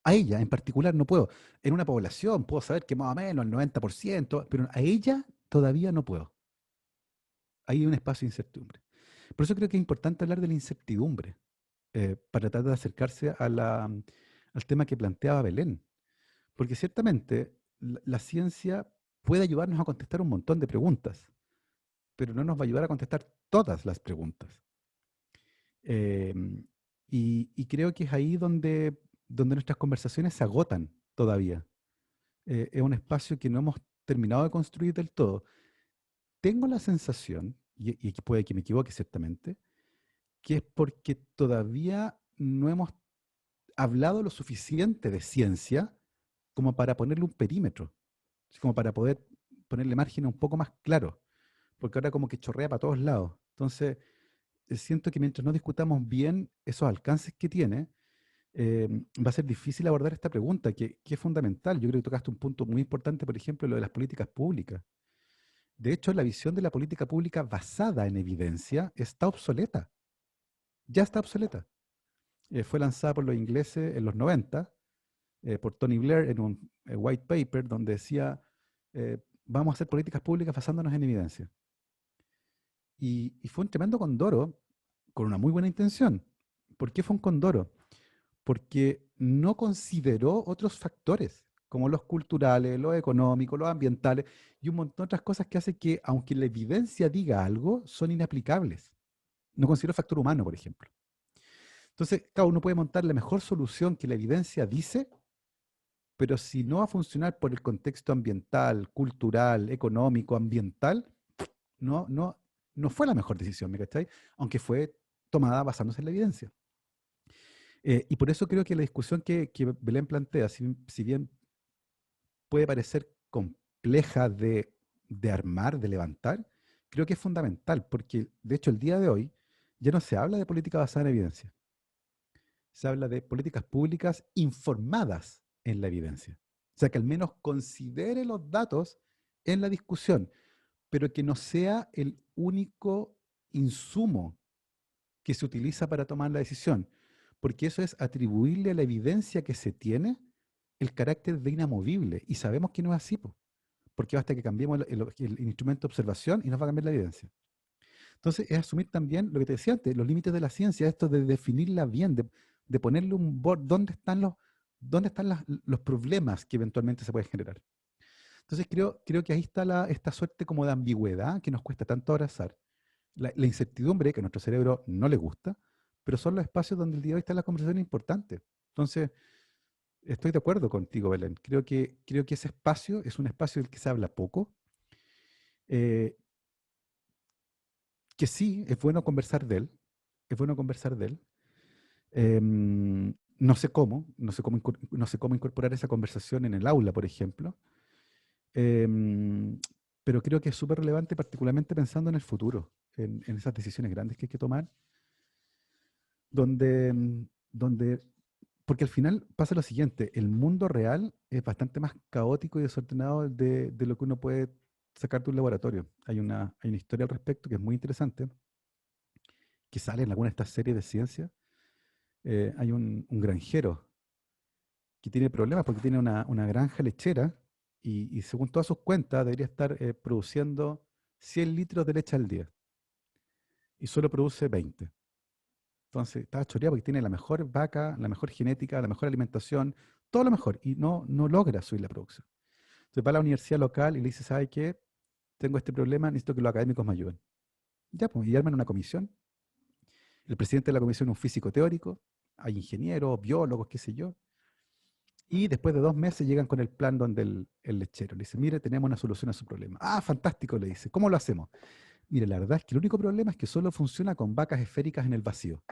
A ella en particular no puedo. En una población puedo saber que más o menos el 90%, pero a ella todavía no puedo. Hay un espacio de incertidumbre. Por eso creo que es importante hablar de la incertidumbre, para tratar de acercarse al tema que planteaba Belén. Porque ciertamente la ciencia puede ayudarnos a contestar un montón de preguntas, pero no nos va a ayudar a contestar todas las preguntas. Y creo que es ahí donde nuestras conversaciones se agotan todavía. Es un espacio que no hemos terminado de construir del todo. Tengo la sensación, y aquí puede que me equivoque ciertamente, que es porque todavía no hemos hablado lo suficiente de ciencia como para ponerle un perímetro, así como para poder ponerle márgenes un poco más claros, porque ahora como que chorrea para todos lados. Entonces, siento que mientras no discutamos bien esos alcances que tiene, va a ser difícil abordar esta pregunta, que es fundamental. Yo creo que tocaste un punto muy importante, por ejemplo, lo de las políticas públicas. De hecho, la visión de la política pública basada en evidencia está obsoleta, ya está obsoleta. Fue lanzada por los ingleses en los 90, por Tony Blair en un white paper donde decía, vamos a hacer políticas públicas basándonos en evidencia. Y fue un tremendo condoro con una muy buena intención. ¿Por qué fue un condoro? Porque no consideró otros factores, como los culturales, los económicos, los ambientales y un montón de otras cosas que hacen que, aunque la evidencia diga algo, son inaplicables. No consideró el factor humano, por ejemplo. Entonces, claro, uno puede montar la mejor solución que la evidencia dice, pero si no va a funcionar por el contexto ambiental, cultural, económico, ambiental, no fue la mejor decisión, ¿me cachai? Aunque fue tomada basándose en la evidencia. Y por eso creo que la discusión que Belén plantea, si bien puede parecer compleja de armar, de levantar, creo que es fundamental, porque de hecho el día de hoy ya no se habla de política basada en evidencia, se habla de políticas públicas informadas en la evidencia. O sea, que al menos considere los datos en la discusión, pero que no sea el único insumo que se utiliza para tomar la decisión, porque eso es atribuirle a la evidencia que se tiene el carácter de inamovible, y sabemos que no es así, porque basta que cambiemos el instrumento de observación y nos va a cambiar la evidencia. Entonces, es asumir también lo que te decía antes, los límites de la ciencia, esto de definirla bien, de ponerle un board, dónde están los problemas que eventualmente se pueden generar. Entonces, creo que ahí está esta suerte como de ambigüedad que nos cuesta tanto abrazar. La incertidumbre que a nuestro cerebro no le gusta, pero son los espacios donde el día de hoy está la conversación importante. Entonces, estoy de acuerdo contigo, Belén. Creo que ese espacio es un espacio del que se habla poco, eh, que sí, es bueno conversar de él, es bueno conversar de él. No sé cómo incorporar esa conversación en el aula, por ejemplo. pero creo que es súper relevante, particularmente pensando en el futuro, en esas decisiones grandes que hay que tomar, donde porque al final pasa lo siguiente, el mundo real es bastante más caótico y desordenado de lo que uno puede sacar de un laboratorio. Hay una historia al respecto que es muy interesante, que sale en alguna de estas series de ciencia. Hay un granjero que tiene problemas porque tiene una granja lechera y según todas sus cuentas debería estar produciendo 100 litros de leche al día y solo produce 20. Entonces estaba choreado porque tiene la mejor vaca, la mejor genética, la mejor alimentación, todo lo mejor y no logra subir la producción. Entonces va a la universidad local y le dice, ¿sabe qué? Tengo este problema, necesito que los académicos me ayuden. Ya, pues, y arman una comisión. El presidente de la comisión es un físico teórico, hay ingenieros, biólogos, qué sé yo. Y después de 2 meses llegan con el plan donde el lechero le dice, mire, tenemos una solución a su problema. Ah, fantástico, le dice. ¿Cómo lo hacemos? Mire, la verdad es que el único problema es que solo funciona con vacas esféricas en el vacío.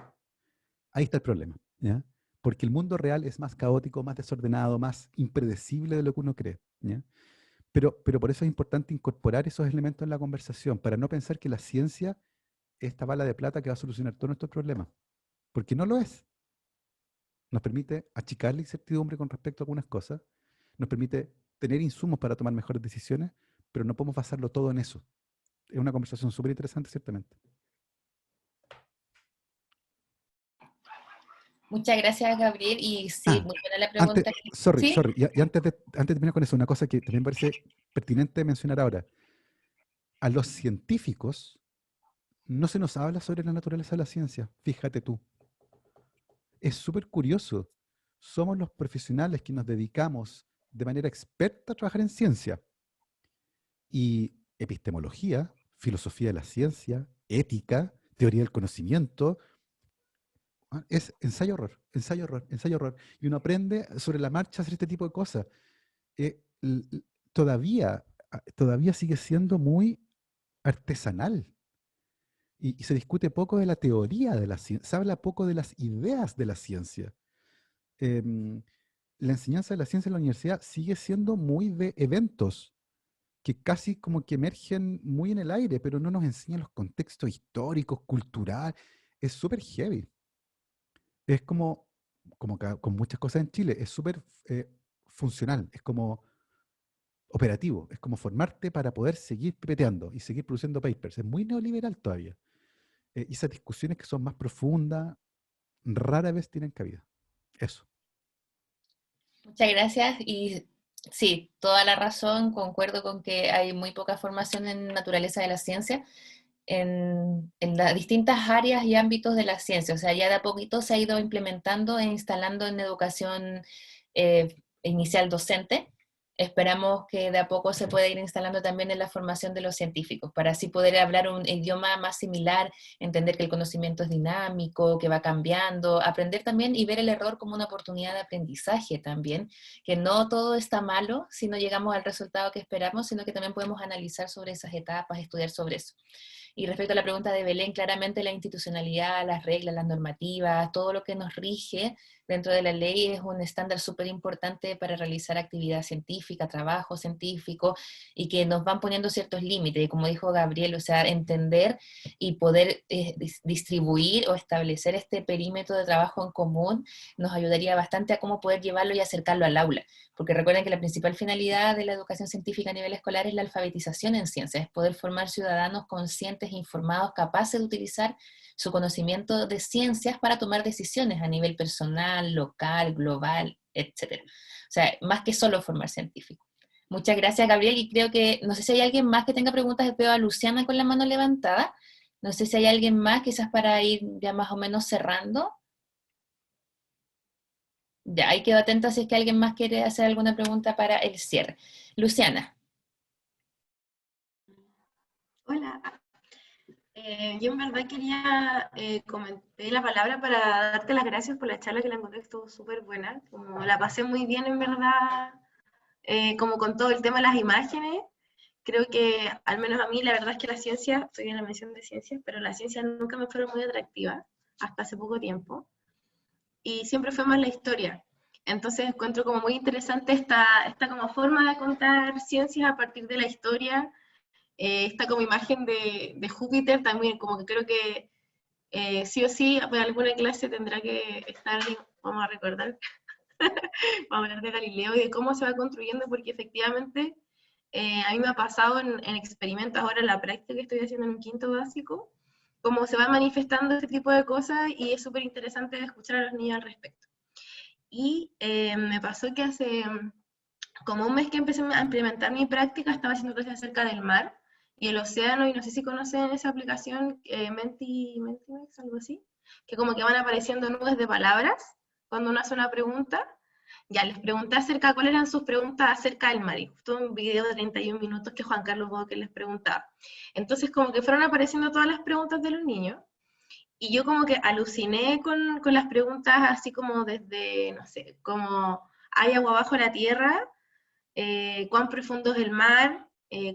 Ahí está el problema, ¿ya? Porque el mundo real es más caótico, más desordenado, más impredecible de lo que uno cree, ¿ya? Pero por eso es importante incorporar esos elementos en la conversación, para no pensar que la ciencia es esta bala de plata que va a solucionar todos nuestros problemas, porque no lo es. Nos permite achicar la incertidumbre con respecto a algunas cosas, nos permite tener insumos para tomar mejores decisiones, pero no podemos basarlo todo en eso. Es una conversación súper interesante, ciertamente. Muchas gracias, Gabriel. Y sí, muy buena la pregunta. Sorry, ¿Sí? y antes de terminar con eso, una cosa que también parece pertinente mencionar ahora. A los científicos no se nos habla sobre la naturaleza de la ciencia, fíjate tú. Es súper curioso. Somos los profesionales que nos dedicamos de manera experta a trabajar en ciencia. Y epistemología, filosofía de la ciencia, ética, teoría del conocimiento, es ensayo-error, ensayo-error, ensayo-error. Y uno aprende sobre la marcha a hacer este tipo de cosas. Todavía sigue siendo muy artesanal. Y se discute poco de la teoría de la ciencia, se habla poco de las ideas de la ciencia. La enseñanza de la ciencia en la universidad sigue siendo muy de eventos que casi como que emergen muy en el aire, pero no nos enseñan los contextos históricos, culturales. Es súper heavy. Es como con muchas cosas en Chile, es súper funcional, es como operativo, es como formarte para poder seguir pipeteando y seguir produciendo papers. Es muy neoliberal todavía. Y esas discusiones que son más profundas, rara vez tienen cabida. Eso. Muchas gracias. Y sí, toda la razón, concuerdo con que hay muy poca formación en naturaleza de la ciencia, en las distintas áreas y ámbitos de la ciencia. O sea, ya de a poquito se ha ido implementando e instalando en educación inicial docente. Esperamos que de a poco se pueda ir instalando también en la formación de los científicos, para así poder hablar un idioma más similar, entender que el conocimiento es dinámico, que va cambiando, aprender también y ver el error como una oportunidad de aprendizaje también, que no todo está malo si no llegamos al resultado que esperamos, sino que también podemos analizar sobre esas etapas, estudiar sobre eso. Y respecto a la pregunta de Belén, claramente la institucionalidad, las reglas, las normativas, todo lo que nos rige dentro de la ley es un estándar súper importante para realizar actividad científica, trabajo científico, y que nos van poniendo ciertos límites, y como dijo Gabriel, o sea, entender y poder distribuir o establecer este perímetro de trabajo en común nos ayudaría bastante a cómo poder llevarlo y acercarlo al aula, porque recuerden que la principal finalidad de la educación científica a nivel escolar es la alfabetización en ciencias, es poder formar ciudadanos conscientes e informados, capaces de utilizar su conocimiento de ciencias para tomar decisiones a nivel personal, local, global, etc. O sea, más que solo formar científicos. Muchas gracias, Gabriel, y creo que, no sé si hay alguien más que tenga preguntas. Veo a Luciana con la mano levantada. No sé si hay alguien más, quizás para ir ya más o menos cerrando. Ya, ahí quedo atenta si es que alguien más quiere hacer alguna pregunta para el cierre. Luciana. Hola. Yo en verdad quería pedir la palabra para darte las gracias por la charla, que la encontré, estuvo súper buena. Como la pasé muy bien en verdad, como con todo el tema de las imágenes. Creo que, al menos a mí, la verdad es que la ciencia, estoy en la mención de ciencias, pero la ciencia nunca me fue muy atractiva, hasta hace poco tiempo. Y siempre fue más la historia. Entonces encuentro como muy interesante esta como forma de contar ciencias a partir de la historia, esta como imagen de Júpiter también, como que creo que sí o sí, para alguna clase tendrá que estar, vamos a recordar, vamos a hablar de Galileo y de cómo se va construyendo, porque efectivamente a mí me ha pasado en experimentos ahora en la práctica que estoy haciendo en un quinto básico, cómo se van manifestando este tipo de cosas y es súper interesante escuchar a los niños al respecto. Y me pasó que hace como un mes que empecé a implementar mi práctica, estaba haciendo clases acerca del mar y el océano, y no sé si conocen esa aplicación, Mentimex, algo así, que como que van apareciendo nubes de palabras cuando uno hace una pregunta. Ya, les pregunté acerca, cuáles eran sus preguntas acerca del mar, y justo un video de 31 minutos que Juan Carlos Boque les preguntaba. Entonces, como que fueron apareciendo todas las preguntas de los niños, y yo como que aluciné con las preguntas, así como desde, no sé, como ¿hay agua bajo la tierra? ¿Cuán profundo es el mar?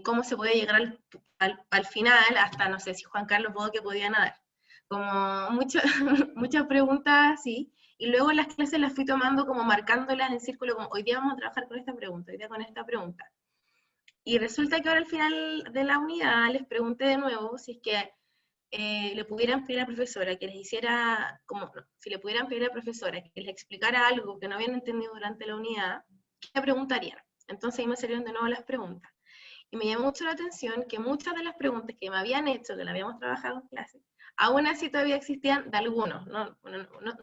¿Cómo se puede llegar al final? Hasta, no sé, si Juan Carlos Boque podía nadar. Como muchas muchas preguntas así. Y luego en las clases las fui tomando como marcándolas en círculo, como hoy día vamos a trabajar con esta pregunta, hoy día con esta pregunta. Y resulta que ahora al final de la unidad les pregunté de nuevo si es que le pudieran pedir a la profesora que les hiciera, como, no, si le pudieran pedir a la profesora que les explicara algo que no habían entendido durante la unidad, ¿qué preguntarían? Entonces ahí me salieron de nuevo las preguntas. Y me llamó mucho la atención que muchas de las preguntas que me habían hecho, que la habíamos trabajado en clase, aún así todavía existían de algunos.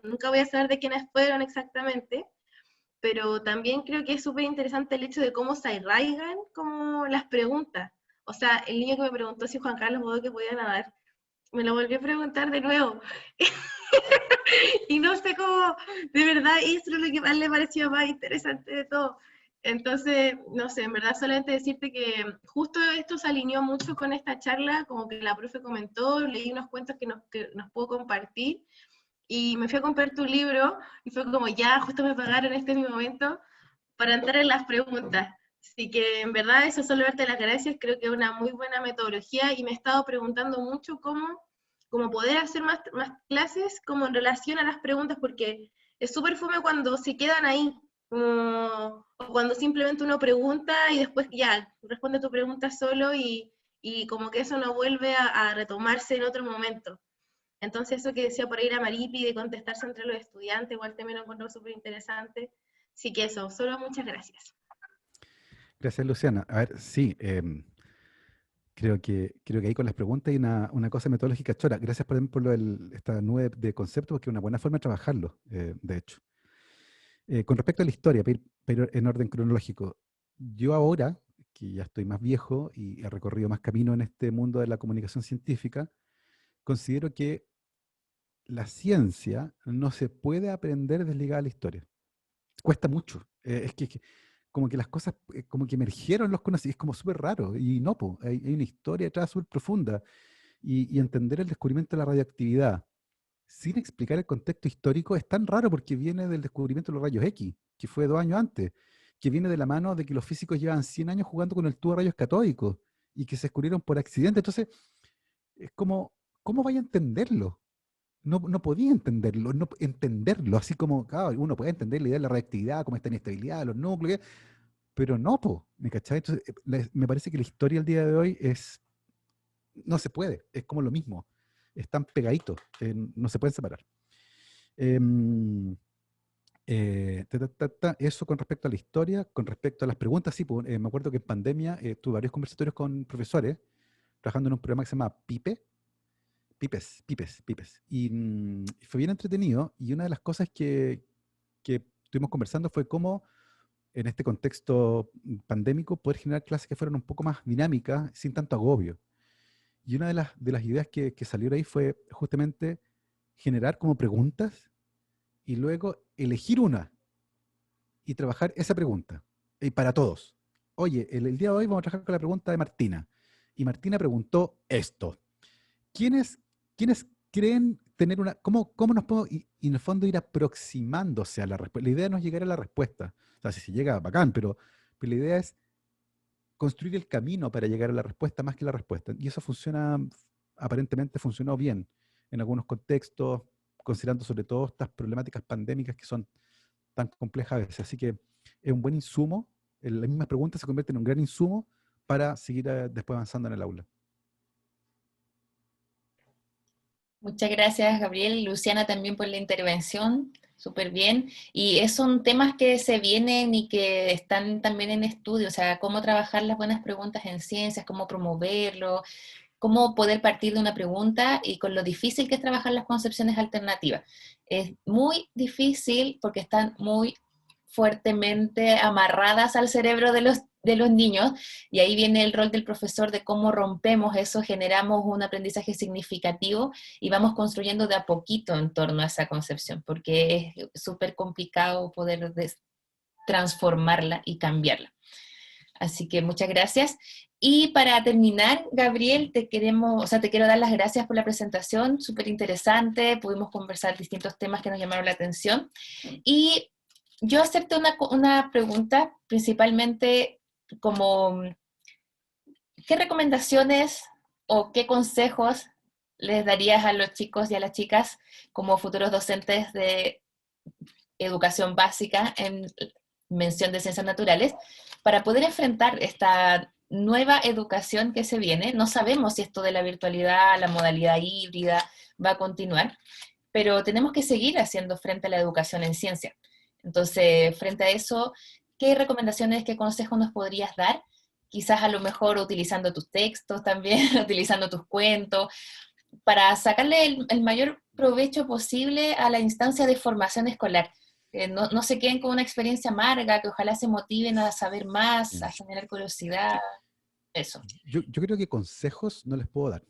Nunca voy a saber de quiénes fueron exactamente, pero también creo que es súper interesante el hecho de cómo se arraigan como las preguntas. O sea, el niño que me preguntó si Juan Carlos Bodoque podía nadar, me lo volvió a preguntar de nuevo. Y no sé cómo, de verdad, eso es lo que más le pareció más interesante de todo. Entonces, no sé, en verdad solamente decirte que justo esto se alineó mucho con esta charla, como que la profe comentó, leí unos cuentos que nos puedo compartir, y me fui a comprar tu libro, y fue como, ya, justo me pagaron este mi momento, para entrar en las preguntas. Así que en verdad eso, solo darte las gracias, creo que es una muy buena metodología, y me he estado preguntando mucho cómo poder hacer más clases como en relación a las preguntas, porque es súper fome cuando se quedan ahí, o cuando simplemente uno pregunta y después ya, responde tu pregunta solo, y como que eso no vuelve a retomarse en otro momento. Entonces eso que decía por ahí la Maripi de contestarse entre los estudiantes, igual también lo encuentro súper interesante. Así que eso, solo muchas gracias. Gracias, Luciana. A ver, sí, creo que ahí con las preguntas hay una cosa metodológica chora. Gracias por esta nube de conceptos, porque es una buena forma de trabajarlo, de hecho. Con respecto a la historia, pero en orden cronológico, yo ahora, que ya estoy más viejo y he recorrido más camino en este mundo de la comunicación científica, considero que la ciencia no se puede aprender desligada de la historia. Cuesta mucho. Es que como que las cosas como que emergieron los conocimientos, es como súper raro. Y no, po, hay una historia detrás súper profunda. Y entender el descubrimiento de la radioactividad sin explicar el contexto histórico es tan raro, porque viene del descubrimiento de los rayos X, que fue 2 años antes, que viene de la mano de que los físicos llevan 100 años jugando con el tubo de rayos catódicos y que se descubrieron por accidente. Entonces, es como, ¿cómo vaya a entenderlo? No podía entenderlo, así como, claro, uno puede entender la idea de la reactividad, cómo está la inestabilidad de los núcleos, pero no, po, ¿me cachai? Entonces, me parece que la historia al día de hoy no se puede, es como lo mismo, están pegaditos, no se pueden separar. Em, Eso con respecto a la historia. Con respecto a las preguntas, sí, pues, me acuerdo que en pandemia tuve varios conversatorios con profesores, trabajando en un programa que se llama Pipes. Y fue bien entretenido. Y una de las cosas que estuvimos conversando fue cómo, en este contexto pandémico, poder generar clases que fueran un poco más dinámicas, sin tanto agobio. Y una de las ideas que salieron ahí fue justamente generar como preguntas y luego elegir una y trabajar esa pregunta. Y para todos. Oye, el día de hoy vamos a trabajar con la pregunta de Martina. Y Martina preguntó esto. ¿Quiénes creen tener cómo nos podemos, y en el fondo, ir aproximándose a la respuesta? La idea no es llegar a la respuesta. O sea, si se llega, bacán, pero la idea es construir el camino para llegar a la respuesta más que la respuesta. Y eso aparentemente funcionó bien en algunos contextos, considerando sobre todo estas problemáticas pandémicas que son tan complejas a veces. Así que es un buen insumo. Las mismas preguntas se convierten en un gran insumo para seguir después avanzando en el aula. Muchas gracias, Gabriel y Luciana también por la intervención, súper bien. Y son temas que se vienen y que están también en estudio, o sea, cómo trabajar las buenas preguntas en ciencias, cómo promoverlo, cómo poder partir de una pregunta y con lo difícil que es trabajar las concepciones alternativas. Es muy difícil porque están muy fuertemente amarradas al cerebro de los niños, y ahí viene el rol del profesor de cómo rompemos eso, generamos un aprendizaje significativo y vamos construyendo de a poquito en torno a esa concepción, porque es súper complicado poder transformarla y cambiarla. Así que muchas gracias. Y para terminar, Gabriel, te quiero dar las gracias por la presentación, súper interesante, pudimos conversar distintos temas que nos llamaron la atención. Y yo acepto una pregunta, principalmente como, ¿qué recomendaciones o qué consejos les darías a los chicos y a las chicas como futuros docentes de educación básica en mención de ciencias naturales para poder enfrentar esta nueva educación que se viene? No sabemos si esto de la virtualidad, la modalidad híbrida va a continuar, pero tenemos que seguir haciendo frente a la educación en ciencia. Entonces, frente a eso, ¿qué recomendaciones, qué consejos nos podrías dar? Quizás a lo mejor utilizando tus textos también, utilizando tus cuentos, para sacarle el mayor provecho posible a la instancia de formación escolar. No se queden con una experiencia amarga, que ojalá se motiven a saber más, a generar curiosidad, eso. Yo creo que consejos no les puedo dar.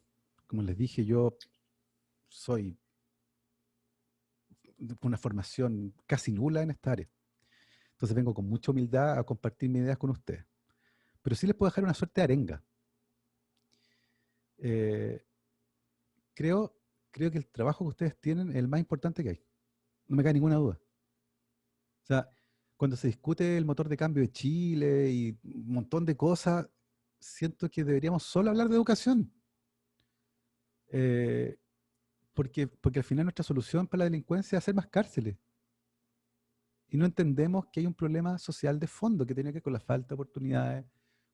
Como les dije, yo soy una formación casi nula en esta área. Entonces vengo con mucha humildad a compartir mis ideas con ustedes. Pero sí les puedo dejar una suerte de arenga. Creo que el trabajo que ustedes tienen es el más importante que hay. No me cae ninguna duda. O sea, cuando se discute el motor de cambio de Chile y un montón de cosas, siento que deberíamos solo hablar de educación. Porque al final nuestra solución para la delincuencia es hacer más cárceles. Y no entendemos que hay un problema social de fondo que tiene que ver con la falta de oportunidades,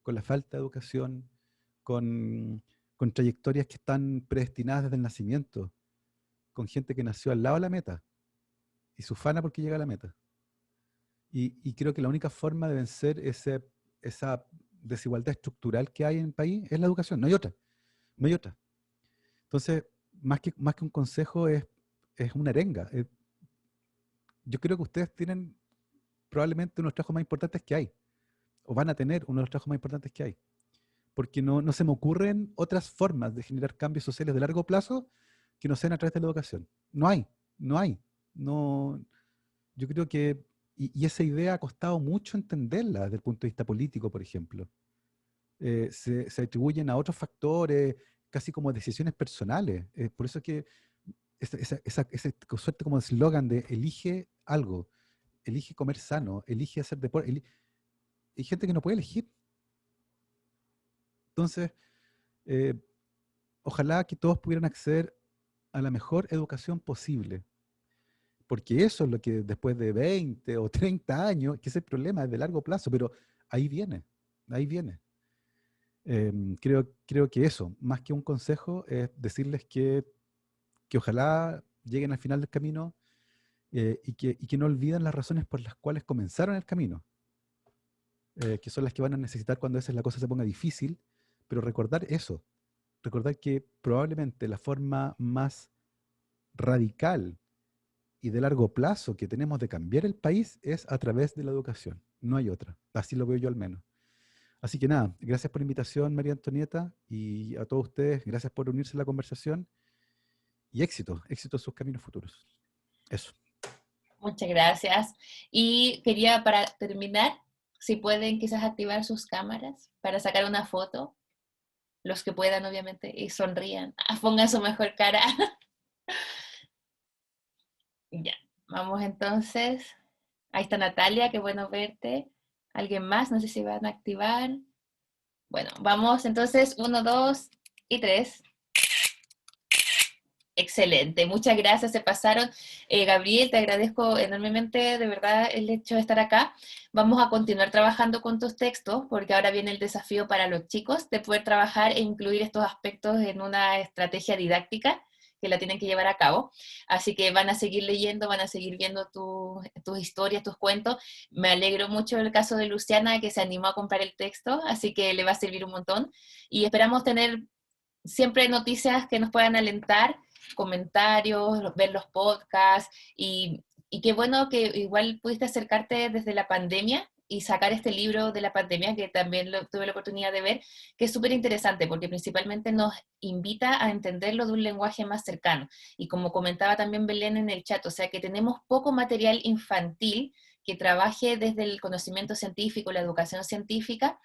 con la falta de educación, con trayectorias que están predestinadas desde el nacimiento, con gente que nació al lado de la meta y se ufana porque llega a la meta. Y creo que la única forma de vencer esa desigualdad estructural que hay en el país es la educación, no hay otra. No hay otra. Entonces, más que un consejo es una arenga. Yo creo que ustedes tienen probablemente uno de los trabajos más importantes que hay, o van a tener uno de los trabajos más importantes que hay, porque no se me ocurren otras formas de generar cambios sociales de largo plazo que no sean a través de la educación. No hay. Yo creo que, y esa idea ha costado mucho entenderla desde el punto de vista político, por ejemplo. Se atribuyen a otros factores, casi como decisiones personales. Por eso es que esa suerte como eslogan de elige algo, elige comer sano, elige hacer deporte. Hay gente que no puede elegir. Entonces, ojalá que todos pudieran acceder a la mejor educación posible. Porque eso es lo que después de 20 o 30 años, que ese problema es de largo plazo, pero ahí viene. Creo que eso, más que un consejo, es decirles que ojalá lleguen al final del camino y que no olviden las razones por las cuales comenzaron el camino, que son las que van a necesitar cuando a veces la cosa se ponga difícil, pero recordar eso, recordar que probablemente la forma más radical y de largo plazo que tenemos de cambiar el país es a través de la educación, no hay otra, así lo veo yo al menos. Así que nada, gracias por la invitación, María Antonieta, y a todos ustedes, gracias por unirse a la conversación, y éxito en sus caminos futuros. Eso. Muchas gracias. Y quería, para terminar, si pueden quizás activar sus cámaras para sacar una foto, los que puedan obviamente, y sonrían, pongan su mejor cara. Ya, vamos entonces. Ahí está Natalia, qué bueno verte. ¿Alguien más? No sé si van a activar. Bueno, vamos entonces, 1, 2 y 3. Excelente, muchas gracias, se pasaron. Gabriel, te agradezco enormemente, de verdad, el hecho de estar acá. Vamos a continuar trabajando con tus textos, porque ahora viene el desafío para los chicos de poder trabajar e incluir estos aspectos en una estrategia didáctica que la tienen que llevar a cabo. Así que van a seguir leyendo, van a seguir viendo tus historias, tus cuentos. Me alegro mucho del caso de Luciana, que se animó a comprar el texto, así que le va a servir un montón. Y esperamos tener siempre noticias que nos puedan alentar, comentarios, ver los podcasts, y qué bueno que igual pudiste acercarte desde la pandemia y sacar este libro de la pandemia, que también tuve la oportunidad de ver, que es súper interesante, porque principalmente nos invita a entenderlo de un lenguaje más cercano. Y como comentaba también Belén en el chat, o sea que tenemos poco material infantil que trabaje desde el conocimiento científico, la educación científica.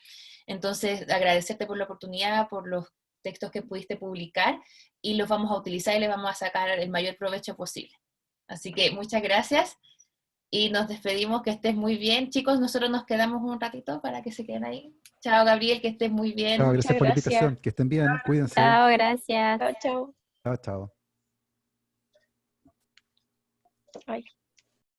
Entonces, agradecerte por la oportunidad, por los textos que pudiste publicar, y los vamos a utilizar y les vamos a sacar el mayor provecho posible. Así que muchas gracias y nos despedimos, que estés muy bien. Chicos, nosotros nos quedamos un ratito para que se queden ahí. Chao, Gabriel, que estés muy bien. Chao, Muchas gracias por la gracias. invitación. Que estén bien, cuídense. Chao, gracias. Chao, chao. Chao, chao. Ay.